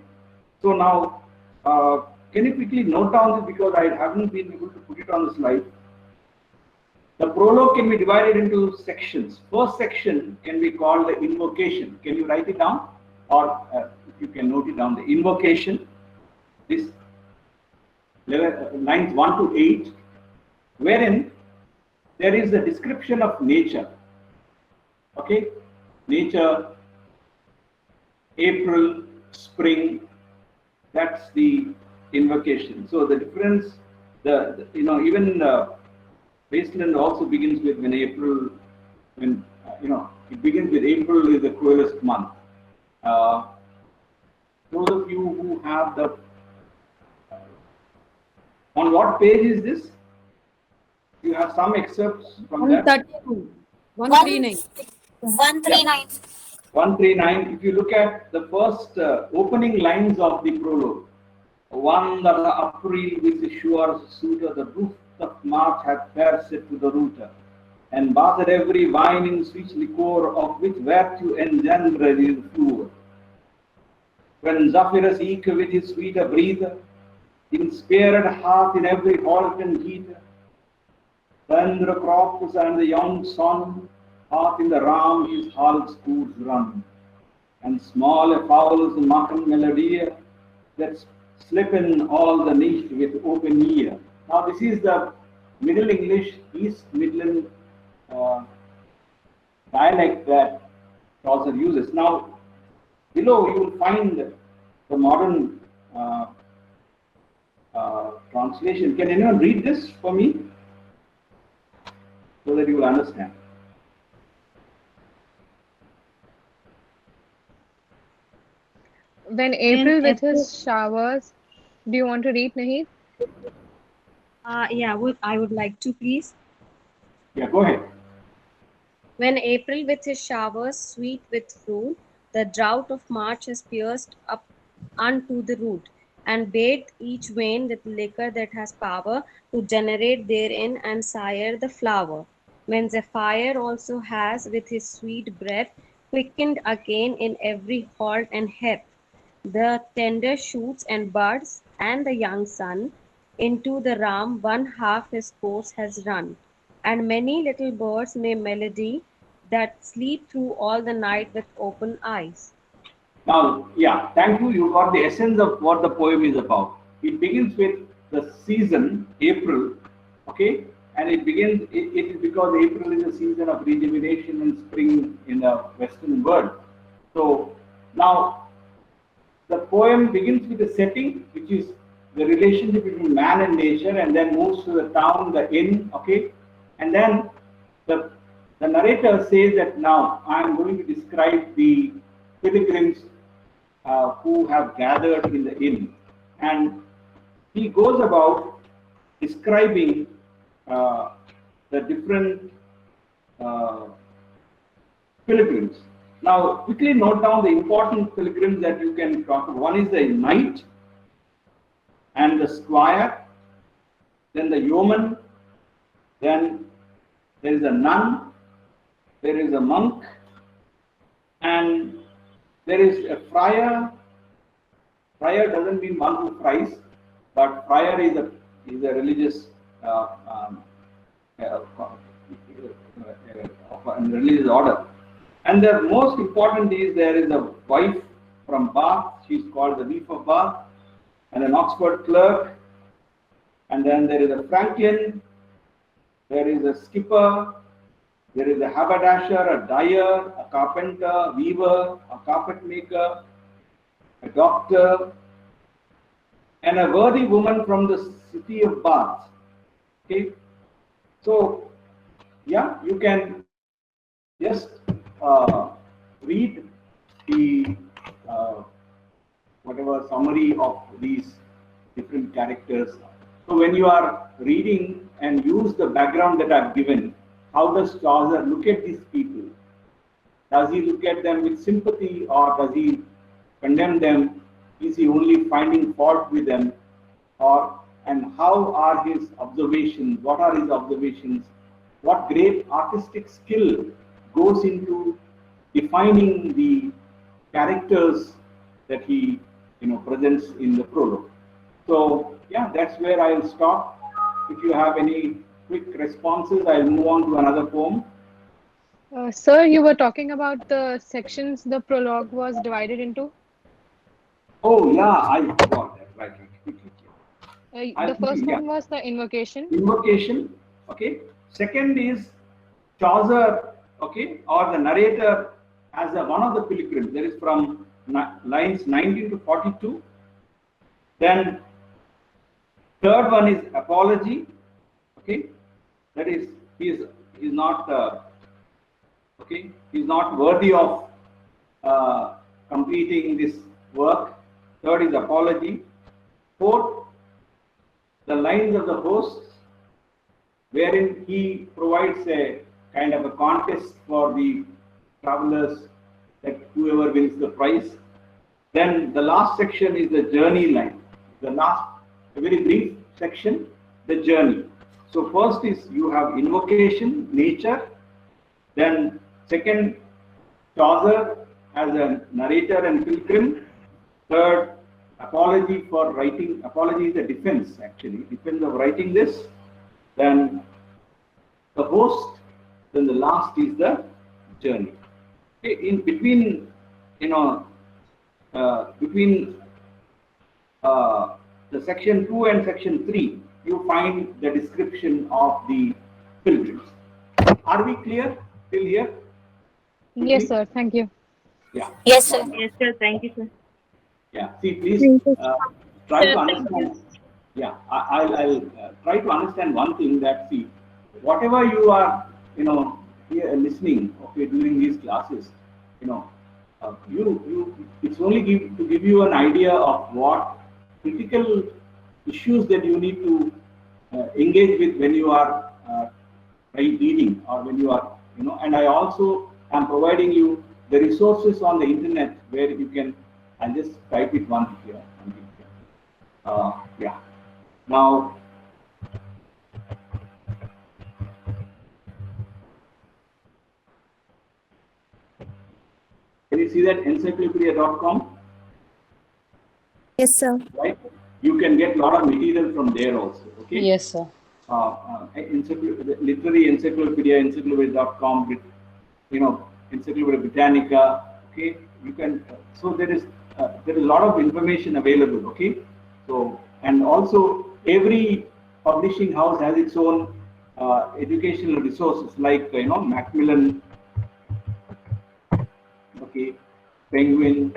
so now can you quickly note down this, because I haven't been able to put it on the slide. The prologue can be divided into sections. First section can be called the invocation. Can you write it down, or if you can note it down? The invocation, this lines 1 to 8, wherein there is a description of nature. Okay, nature, April, spring. That's the invocation. So the difference, even Wasteland also begins with it begins with April is the coolest month. Those of you who have the, on what page is this? You have some excerpts from that. 132. 139. 139. 139. If you look at the first opening lines of the prologue, one that the April with the sure suitor, the roof of March hath fair set to the rooter, and bathed every wine in sweet liquor, of which virtue engendered is fluor. When Zephyrus eke with his sweeter breather, inspired heart in every halt and heat, tender crops and the young sun, hath in the ram his hal's schools run, and small fowls mocking melody that slip in all the niche with open ear. Now this is the Middle English, East Midland dialect that Chaucer uses. Now below you will find the modern translation. Can anyone read this for me, so that you will understand? When April with his showers, do you want to read, Naheed? Yeah, I would like to, please. Yeah, go ahead. When April with his showers sweet with fruit, the drought of March has pierced up unto the root, and bathed each vein with liquor that has power to generate therein and sire the flower. When Zephyr also has with his sweet breath quickened again in every halt and hep the tender shoots and buds, and the young sun into the ram one half his course has run, and many little birds may melody that sleep through all the night with open eyes. Now, yeah, thank you. You got the essence of what the poem is about. It begins with the season, April, okay? And it begins, it is because April is a season of rejuvenation and spring in the Western world. So now, the poem begins with a setting, which is the relationship between man and nature, and then moves to the town, the inn, okay? And then the narrator says that now I am going to describe the pilgrims who have gathered in the inn, and he goes about describing the different pilgrims. Now, quickly note down the important pilgrims that you can talk about. One is the knight and the squire, then the yeoman, then there is a nun, there is a monk, and there is a friar. Friar doesn't mean one who fries, but friar is a religious religious order. And the most important is there is a wife from Bath. She's called the Reef of Bath, and an Oxford clerk. And then there is a Franklin. There is a skipper. There is a haberdasher, a dyer, a carpenter, weaver, a carpet maker, a doctor, and a worthy woman from the city of Bath. Okay, so yeah, you can just read the whatever summary of these different characters. So when you are reading and use the background that I've given, how does Chaucer look at these people? Does he look at them with sympathy, or does he condemn them? Is he only finding fault with them? And how are his observations? What are his observations? What great artistic skill goes into defining the characters that he presents in the prologue? So yeah, that's where I'll stop. If you have any quick responses, I'll move on to another poem. Sir, you were talking about the sections the prologue was divided into. Oh yeah, I forgot that. Right. The first one was the invocation. Invocation. Okay. Second is Chaucer. Okay, or the narrator as one of the pilgrims. That is from lines 19 to 42. Then third one is apology. Okay, that is he's not he's not worthy of completing this work. Third is apology. Fourth, the lines of the hosts, wherein he provides a kind of a contest for the travelers, that whoever wins the prize. Then the last section is the journey line. The last, a very brief section, the journey. So first is you have invocation, nature. Then second, Chaucer as a narrator and pilgrim. Third, apology for writing. Apology is a defense, actually, defense of writing this. Then the host. Then the last is the journey. In between, between the section 2 and section 3, you find the description of the pilgrims. Are we clear till here? Yes, sir. Thank you. Yeah. Yes, sir. Yes, sir. Thank you, sir. Yeah. See, please try to understand. Yeah, I'll try to understand one thing, that see, whatever you are here listening, okay, during these classes, it's only to give you an idea of what critical issues that you need to engage with when you are reading, or when you are and I also am providing you the resources on the internet where you can. I'll just type it one here. Yeah. Now, can you see that encyclopedia.com? Yes, sir. Right? You can get a lot of material from there also. Okay. Yes, sir. Literary encyclopedia, encyclopedia.com, Encyclopedia Britannica. Okay. You can. So there is a lot of information available. Okay. So, and also every publishing house has its own educational resources, like Macmillan, okay, Penguin.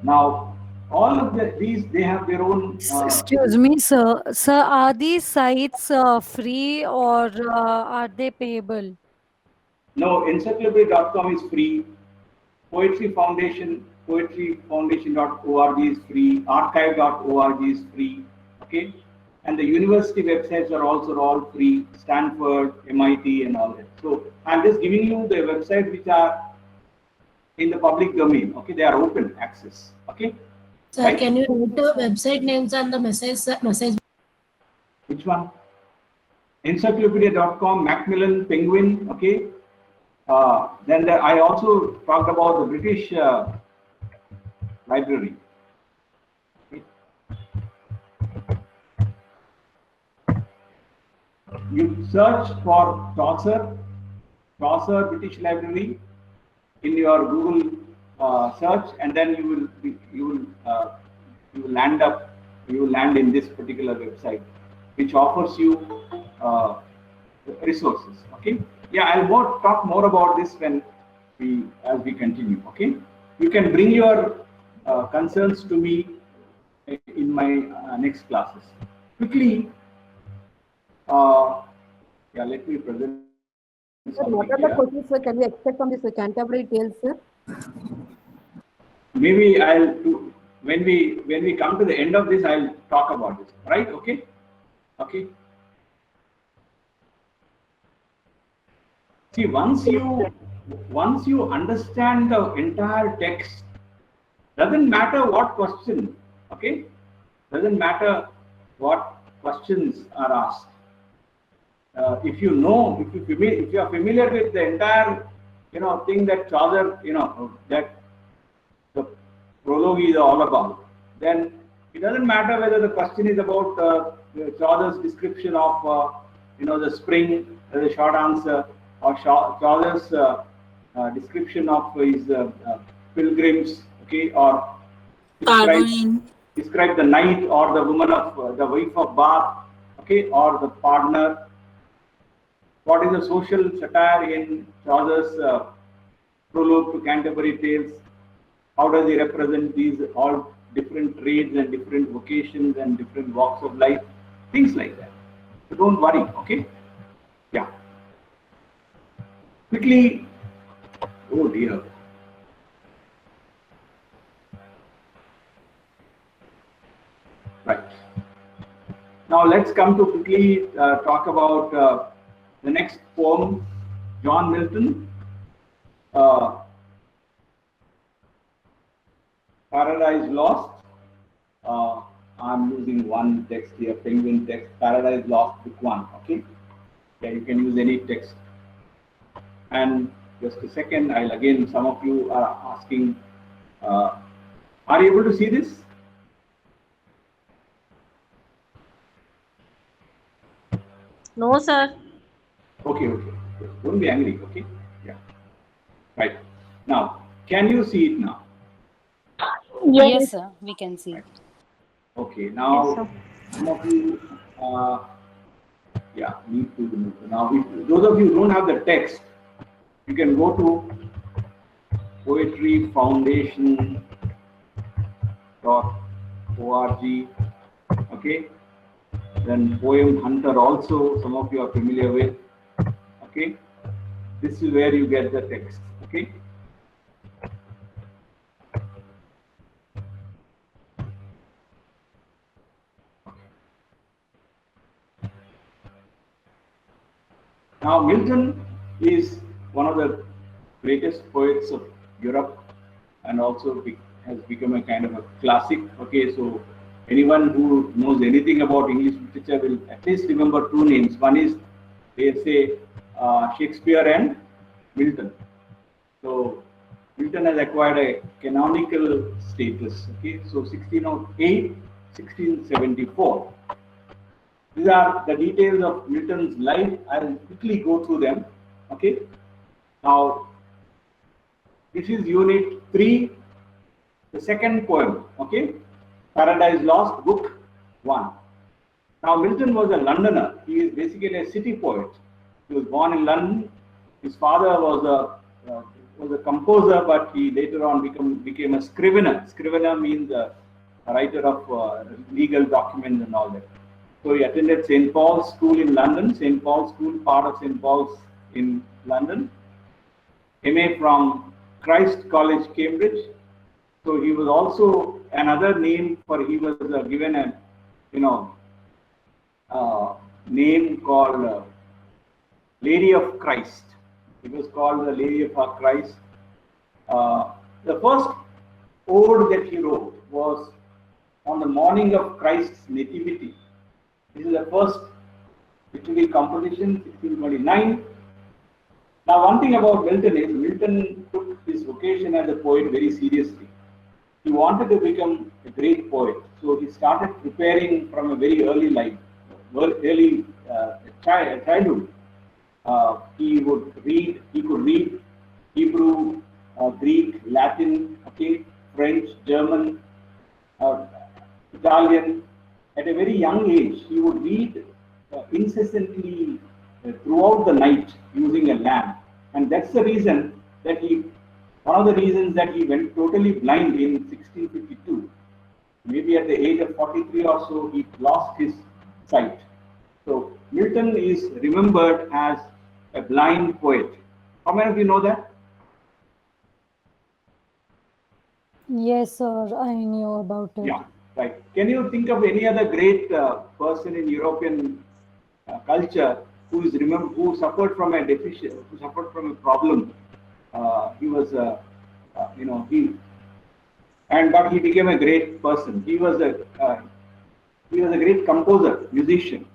Now all of these, they have their own. Excuse me, sir. Sir, are these sites free, or are they payable? No, encyclopedia.com is free. Poetry Foundation, poetryfoundation.org is free, archive.org is free, okay? And the university websites are also all free, Stanford, MIT and all that. So I'm just giving you the websites which are in the public domain, okay? They are open access, okay? Sir, right? Can you write the website names and the message? Which one? Encyclopedia.com, Macmillan, Penguin, okay? Then I also talked about the British Library. Okay. You search for Chaucer, British Library in your Google search, and then you will land in this particular website, which offers you resources. Okay. Yeah, I'll talk more about this as we continue. Okay. You can bring your concerns to me in my next classes. Quickly, yeah, let me present. Sir, what are the questions, sir, can we expect from this Canterbury Tales, sir? Maybe when we come to the end of this, I'll talk about this. Right? Okay. Okay. See, once you understand the entire text, doesn't matter what question, okay? Doesn't matter what questions are asked. If you are familiar with the entire, thing that Chaucer, that the prologue is all about, then it doesn't matter whether the question is about Chaucer's description of, the spring, the short answer, or Chaucer's description of his pilgrims, okay, or describe the knight or the woman of the wife of Bath, okay, or the partner. What is the social satire in Chaucer's prologue to Canterbury Tales? How does he represent these all different trades and different vocations and different walks of life? Things like that. So don't worry, okay? Yeah. Quickly, oh dear. Right. Now let's come to quickly talk about the next poem, John Milton, Paradise Lost. I'm using one text here, Penguin text, Paradise Lost, book 1. Okay. Yeah, you can use any text. And just a second, some of you are asking, are you able to see this? No, sir. Okay. Don't be angry, okay? Yeah. Right. Now, can you see it now? Yes, sir, we can see it. Okay, now some of you need to now those of you who don't have the text, you can go to poetryfoundation.org, okay? Then Poem Hunter also, some of you are familiar with, okay? This is where you get the text, okay? Now, Milton is one of the greatest poets of Europe and also has become a kind of a classic. Okay, so anyone who knows anything about English literature will at least remember two names. One is, they say, Shakespeare and Milton. So, Milton has acquired a canonical status. Okay, so 1608, 1674. These are the details of Milton's life. I will quickly go through them. Okay. Now, this is unit 3, the second poem. Okay. Paradise Lost, book 1. Now, Milton was a Londoner. He is basically a city poet. He was born in London. His father was a composer, but he later on became a scrivener. Scrivener means a writer of legal documents and all that. So he attended St. Paul's School in London, St. Paul's School, part of St. Paul's in London. MA from Christ College, Cambridge. So he was also another name for, he was given a, name called Lady of Christ. It was called the Lady of Christ. The first ode that he wrote was on the morning of Christ's nativity. This is the first literary composition, 1629. Now, one thing about Milton is Milton took his vocation as a poet very seriously. He wanted to become a great poet, so he started preparing from a very early life, early childhood. He could read Hebrew, Greek, Latin, French, German, Italian. At a very young age, he would read incessantly throughout the night using a lamp, and that's the reason that one of the reasons that he went totally blind in 1652. Maybe at the age of 43 or so, he lost his sight. So Milton is remembered as a blind poet. How many of you know that? Yes, sir, I knew about it. Yeah, right. Can you think of any other great person in European culture who suffered from a deficiency, who suffered from a problem? He was, but he became a great person. He was a great composer, musician.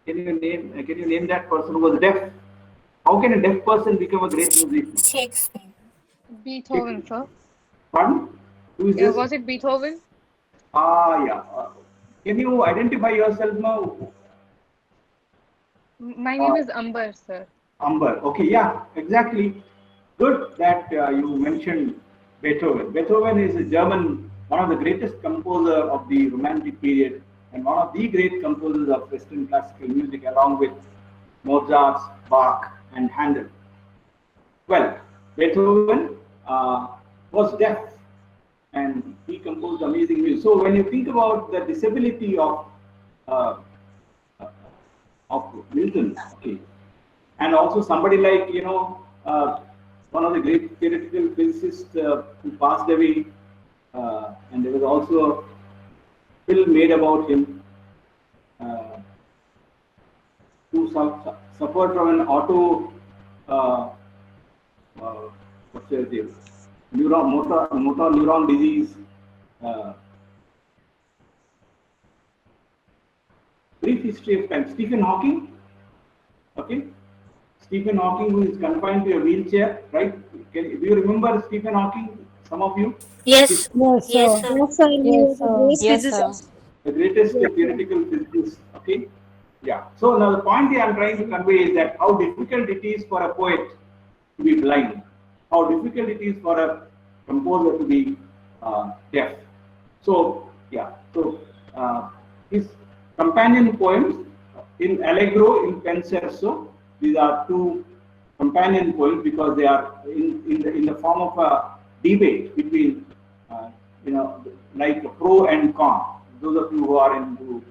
Can you name that person who was deaf? How can a deaf person become a great musician? Shakespeare. Beethoven, sir. Pardon? Who is this? Was it Beethoven? Yeah. Can you identify yourself now? My name is Amber, sir. Amber. Okay, yeah, exactly. Good that you mentioned Beethoven. Beethoven is a German, one of the greatest composer of the Romantic period, and one of the great composers of Western classical music, along with Mozart, Bach, and Handel. Well, Beethoven was deaf, and he composed amazing music. So when you think about the disability of Milton, and also somebody like one of the great theoretical physicists who passed away, and there was also a film made about him, who suffered from an motor neuron disease. Brief history of time. Stephen Hawking. Stephen Hawking, who is confined to a wheelchair, right? Do you remember Stephen Hawking? Some of you? Yes. Yes, sir. Yes, sir. Yes, sir. Yes, sir. The greatest theoretical physicist. Yeah. So now the point I am trying to convey is that how difficult it is for a poet to be blind, how difficult it is for a composer to be deaf. So yeah. So his companion poems in Allegro, in Penseroso, these are two companion poems because they are in the form of a debate between like a pro and con. Those of you who are into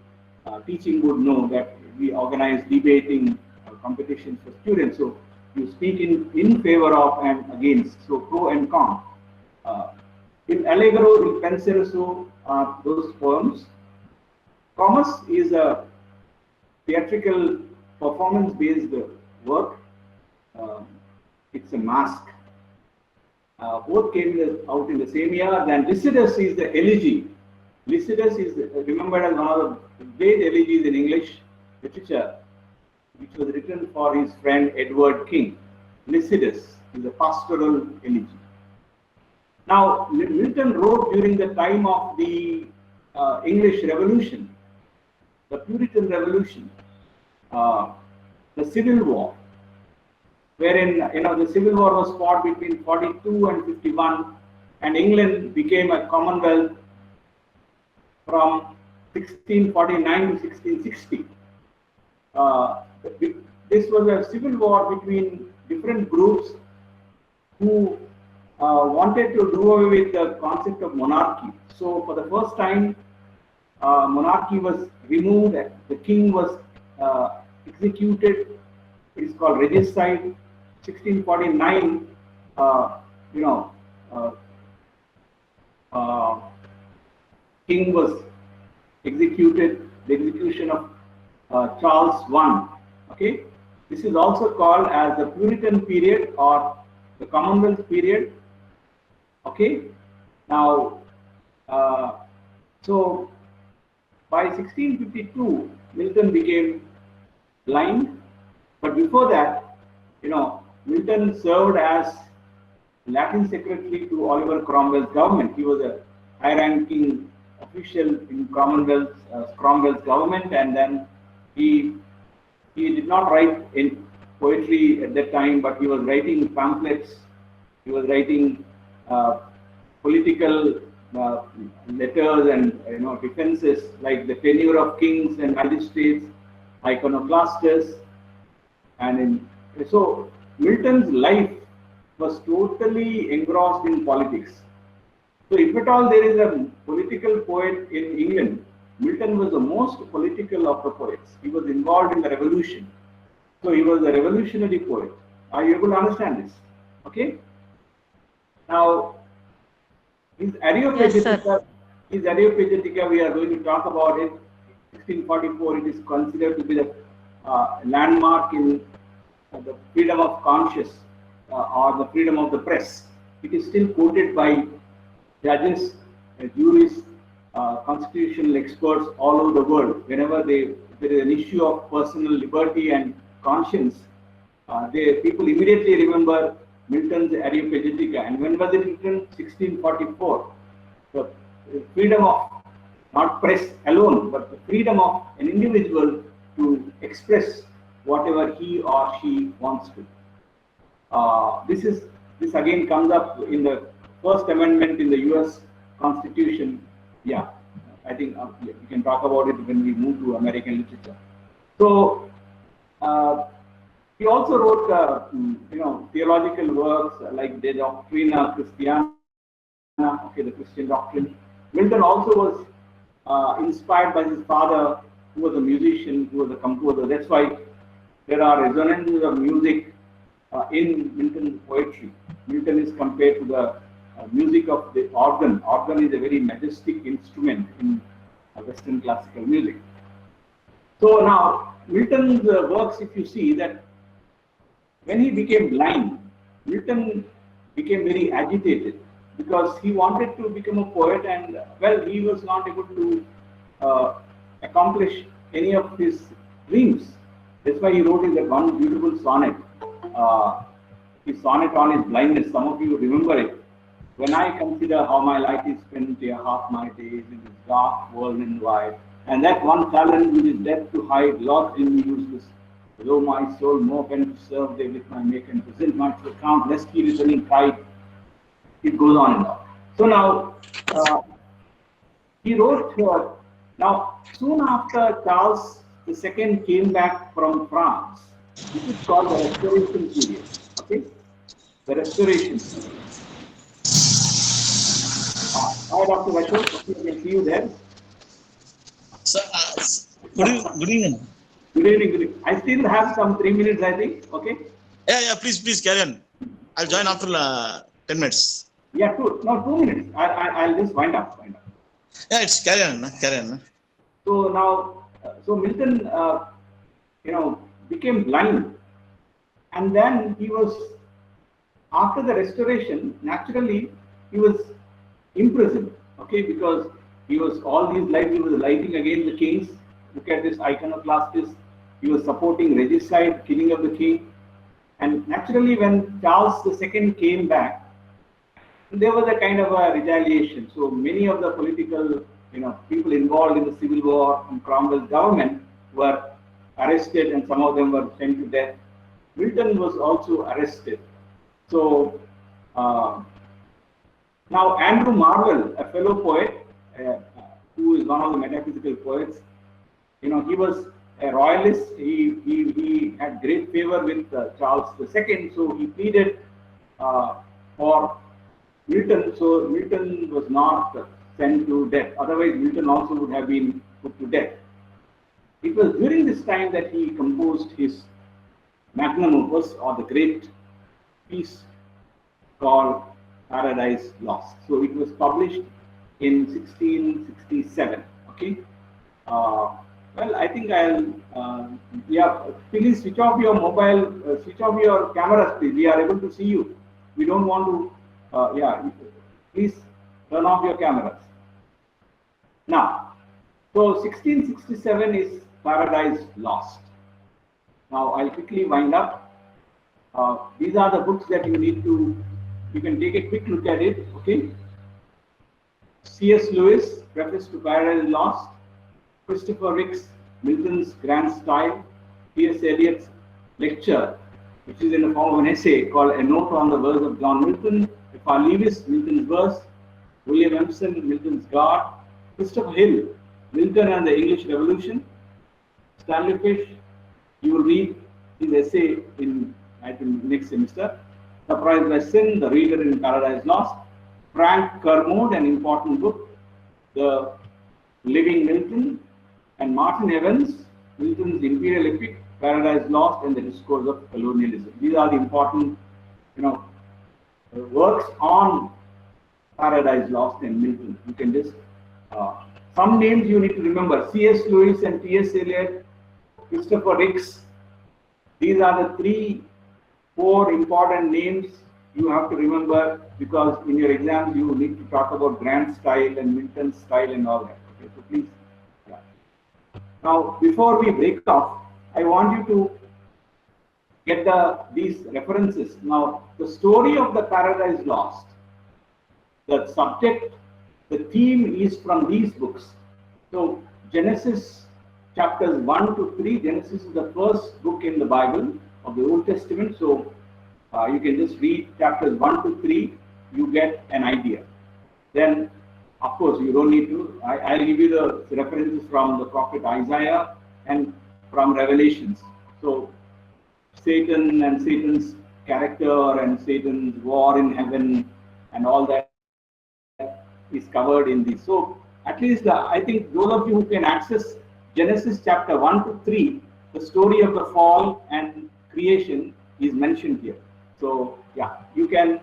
teaching would know that we organize debating competitions for students. So you speak in favor of and against, so pro and con. In Allegro, in Penseroso are those poems. Comus is a theatrical performance-based work. It's a masque. Both came out in the same year. Then Lycidas is the elegy. Lycidas is remembered as one of the great elegies in English literature, which was written for his friend Edward King. Lycidas is a pastoral elegy. Now, Milton wrote during the time of the English Revolution, the Puritan Revolution, the Civil War, wherein the Civil War was fought between 42 and 51, and England became a Commonwealth from 1649 to 1660. This was a civil war between different groups who wanted to do away with the concept of monarchy. So for the first time, monarchy was removed, the king was executed. It is called regicide. 1649, king was executed, the execution of Charles I. Okay, this is also called as the Puritan period or the Commonwealth period. Okay, now so by 1652, Milton became blind, but before that, Milton served as Latin secretary to Oliver Cromwell's government. He was a high-ranking official in Cromwell's government, and then he did not write in poetry at that time, but he was writing pamphlets. He was writing political letters and defenses like the tenure of kings and magistrates, iconoclastus, and so Milton's life was totally engrossed in politics. So if at all there is a political poet in England, Milton was the most political of the poets. He was involved in the revolution. So he was a revolutionary poet. Are you able to understand this? Okay. Now, his Areopagitica, we are going to talk about it. 1644, it is considered to be the landmark in the freedom of conscience or the freedom of the press. It is still quoted by judges, juries, constitutional experts all over the world. Whenever there is an issue of personal liberty and conscience, people immediately remember Milton's Areopagitica. And when was it written? 1644. The freedom of not press alone, but the freedom of an individual to express whatever he or she wants to. This again comes up in the First Amendment in the U.S. Constitution. Yeah, I think we can talk about it when we move to American literature. So he also wrote, theological works like De Doctrina Christiana, the Christian doctrine. Milton also was inspired by his father, who was a musician, who was a composer. That's why there are resonances of music in Milton's poetry. Milton is compared to the music of the organ. Organ is a very majestic instrument in Western classical music. So now, Milton's works, if you see that when he became blind, Milton became very agitated because he wanted to become a poet, and well, he was not able to accomplish any of his dreams. That's why he wrote in that one beautiful sonnet, his sonnet on his blindness. Some of you remember it. When I consider how my life is spent here, half my days in this dark world and wide, and that one talent which is left to hide, lost in me useless, though my soul more bent to serve thee with my make and present my to account, lest he returning pride. It goes on and on. So now, he wrote, now soon after Charles II came back from France, this is called the Restoration period. Okay? The Restoration period. Hi, Dr. Vashok. Okay, I can see you there. So, good evening. Good evening, good evening. I still have some 3 minutes, I think. Okay? Yeah, please carry on. I'll join after 10 minutes. Yeah, no, 2 minutes. I'll just wind up. Yeah, it's carry on. So now, Milton, became blind, and then he was, after the Restoration, naturally he was imprisoned. Okay, because he was all his life he was writing against the kings. Look at this iconoclastus. He was supporting regicide, killing of the king, and naturally, when Charles II came back, there was a kind of a retaliation. So many of the political, people involved in the civil war in Cromwell's government were arrested, and some of them were sent to death. Milton was also arrested. So now Andrew Marvell, a fellow poet, who is one of the metaphysical poets, he was a royalist. He had great favor with Charles II, so he pleaded for Milton. So Milton was not sent to death. Otherwise, Milton also would have been put to death. It was during this time that he composed his magnum opus, or the great piece called Paradise Lost. So it was published in 1667. Okay. Well, I think I'll, yeah, please switch off your mobile, switch off your cameras, please. We are able to see you. We don't want to, yeah, please turn off your cameras. Now, so 1667 is Paradise Lost. Now, I'll quickly wind up. These are the books that you need to, you can take a quick look at it, okay? C.S. Lewis, Preface to Paradise Lost. Christopher Ricks, Milton's Grand Style. T.S. Eliot's lecture, which is in the form of an essay called A Note on the Verse of John Milton. F.R. Lewis, Milton's Verse. William Emerson, Milton's God. Christopher Hill, Milton and the English Revolution. Stanley Fish, you will read his essay in, I think, next semester. Surprised by Sin, The Reader in Paradise Lost. Frank Kermode, an important book, The Living Milton. And Martin Evans, Milton's Imperial Epic, Paradise Lost, and the Discourse of Colonialism. These are the important, works on Paradise Lost and Milton. You can just, some names you need to remember: C.S. Lewis and T.S. Eliot, Christopher Ricks. These are the 4 important names you have to remember, because in your exams you need to talk about Grand Style and Milton's style and all that. Okay, so please. Yeah. Now, before we break off, I want you to get these references. Now, the story of the Paradise Lost, the subject, the theme is from these books. So, Genesis chapters 1 to 3, Genesis is the first book in the Bible of the Old Testament. So, you can just read chapters 1 to 3, you get an idea. Then, of course, you don't need to. I'll give you the references from the prophet Isaiah and from Revelations. So, Satan and Satan's character and Satan's war in heaven and all that is covered in this. So, at least I think those of you who can access Genesis chapter 1 to 3, the story of the fall and creation is mentioned here. So, yeah, you can,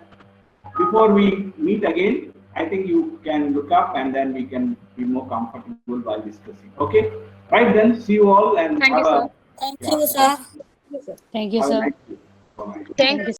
before we meet again, I think you can look up and then we can be more comfortable while discussing. Okay? Right then, see you all and Thank you, sir. Thank you, sir. Thank you, sir. Bye. Thank you.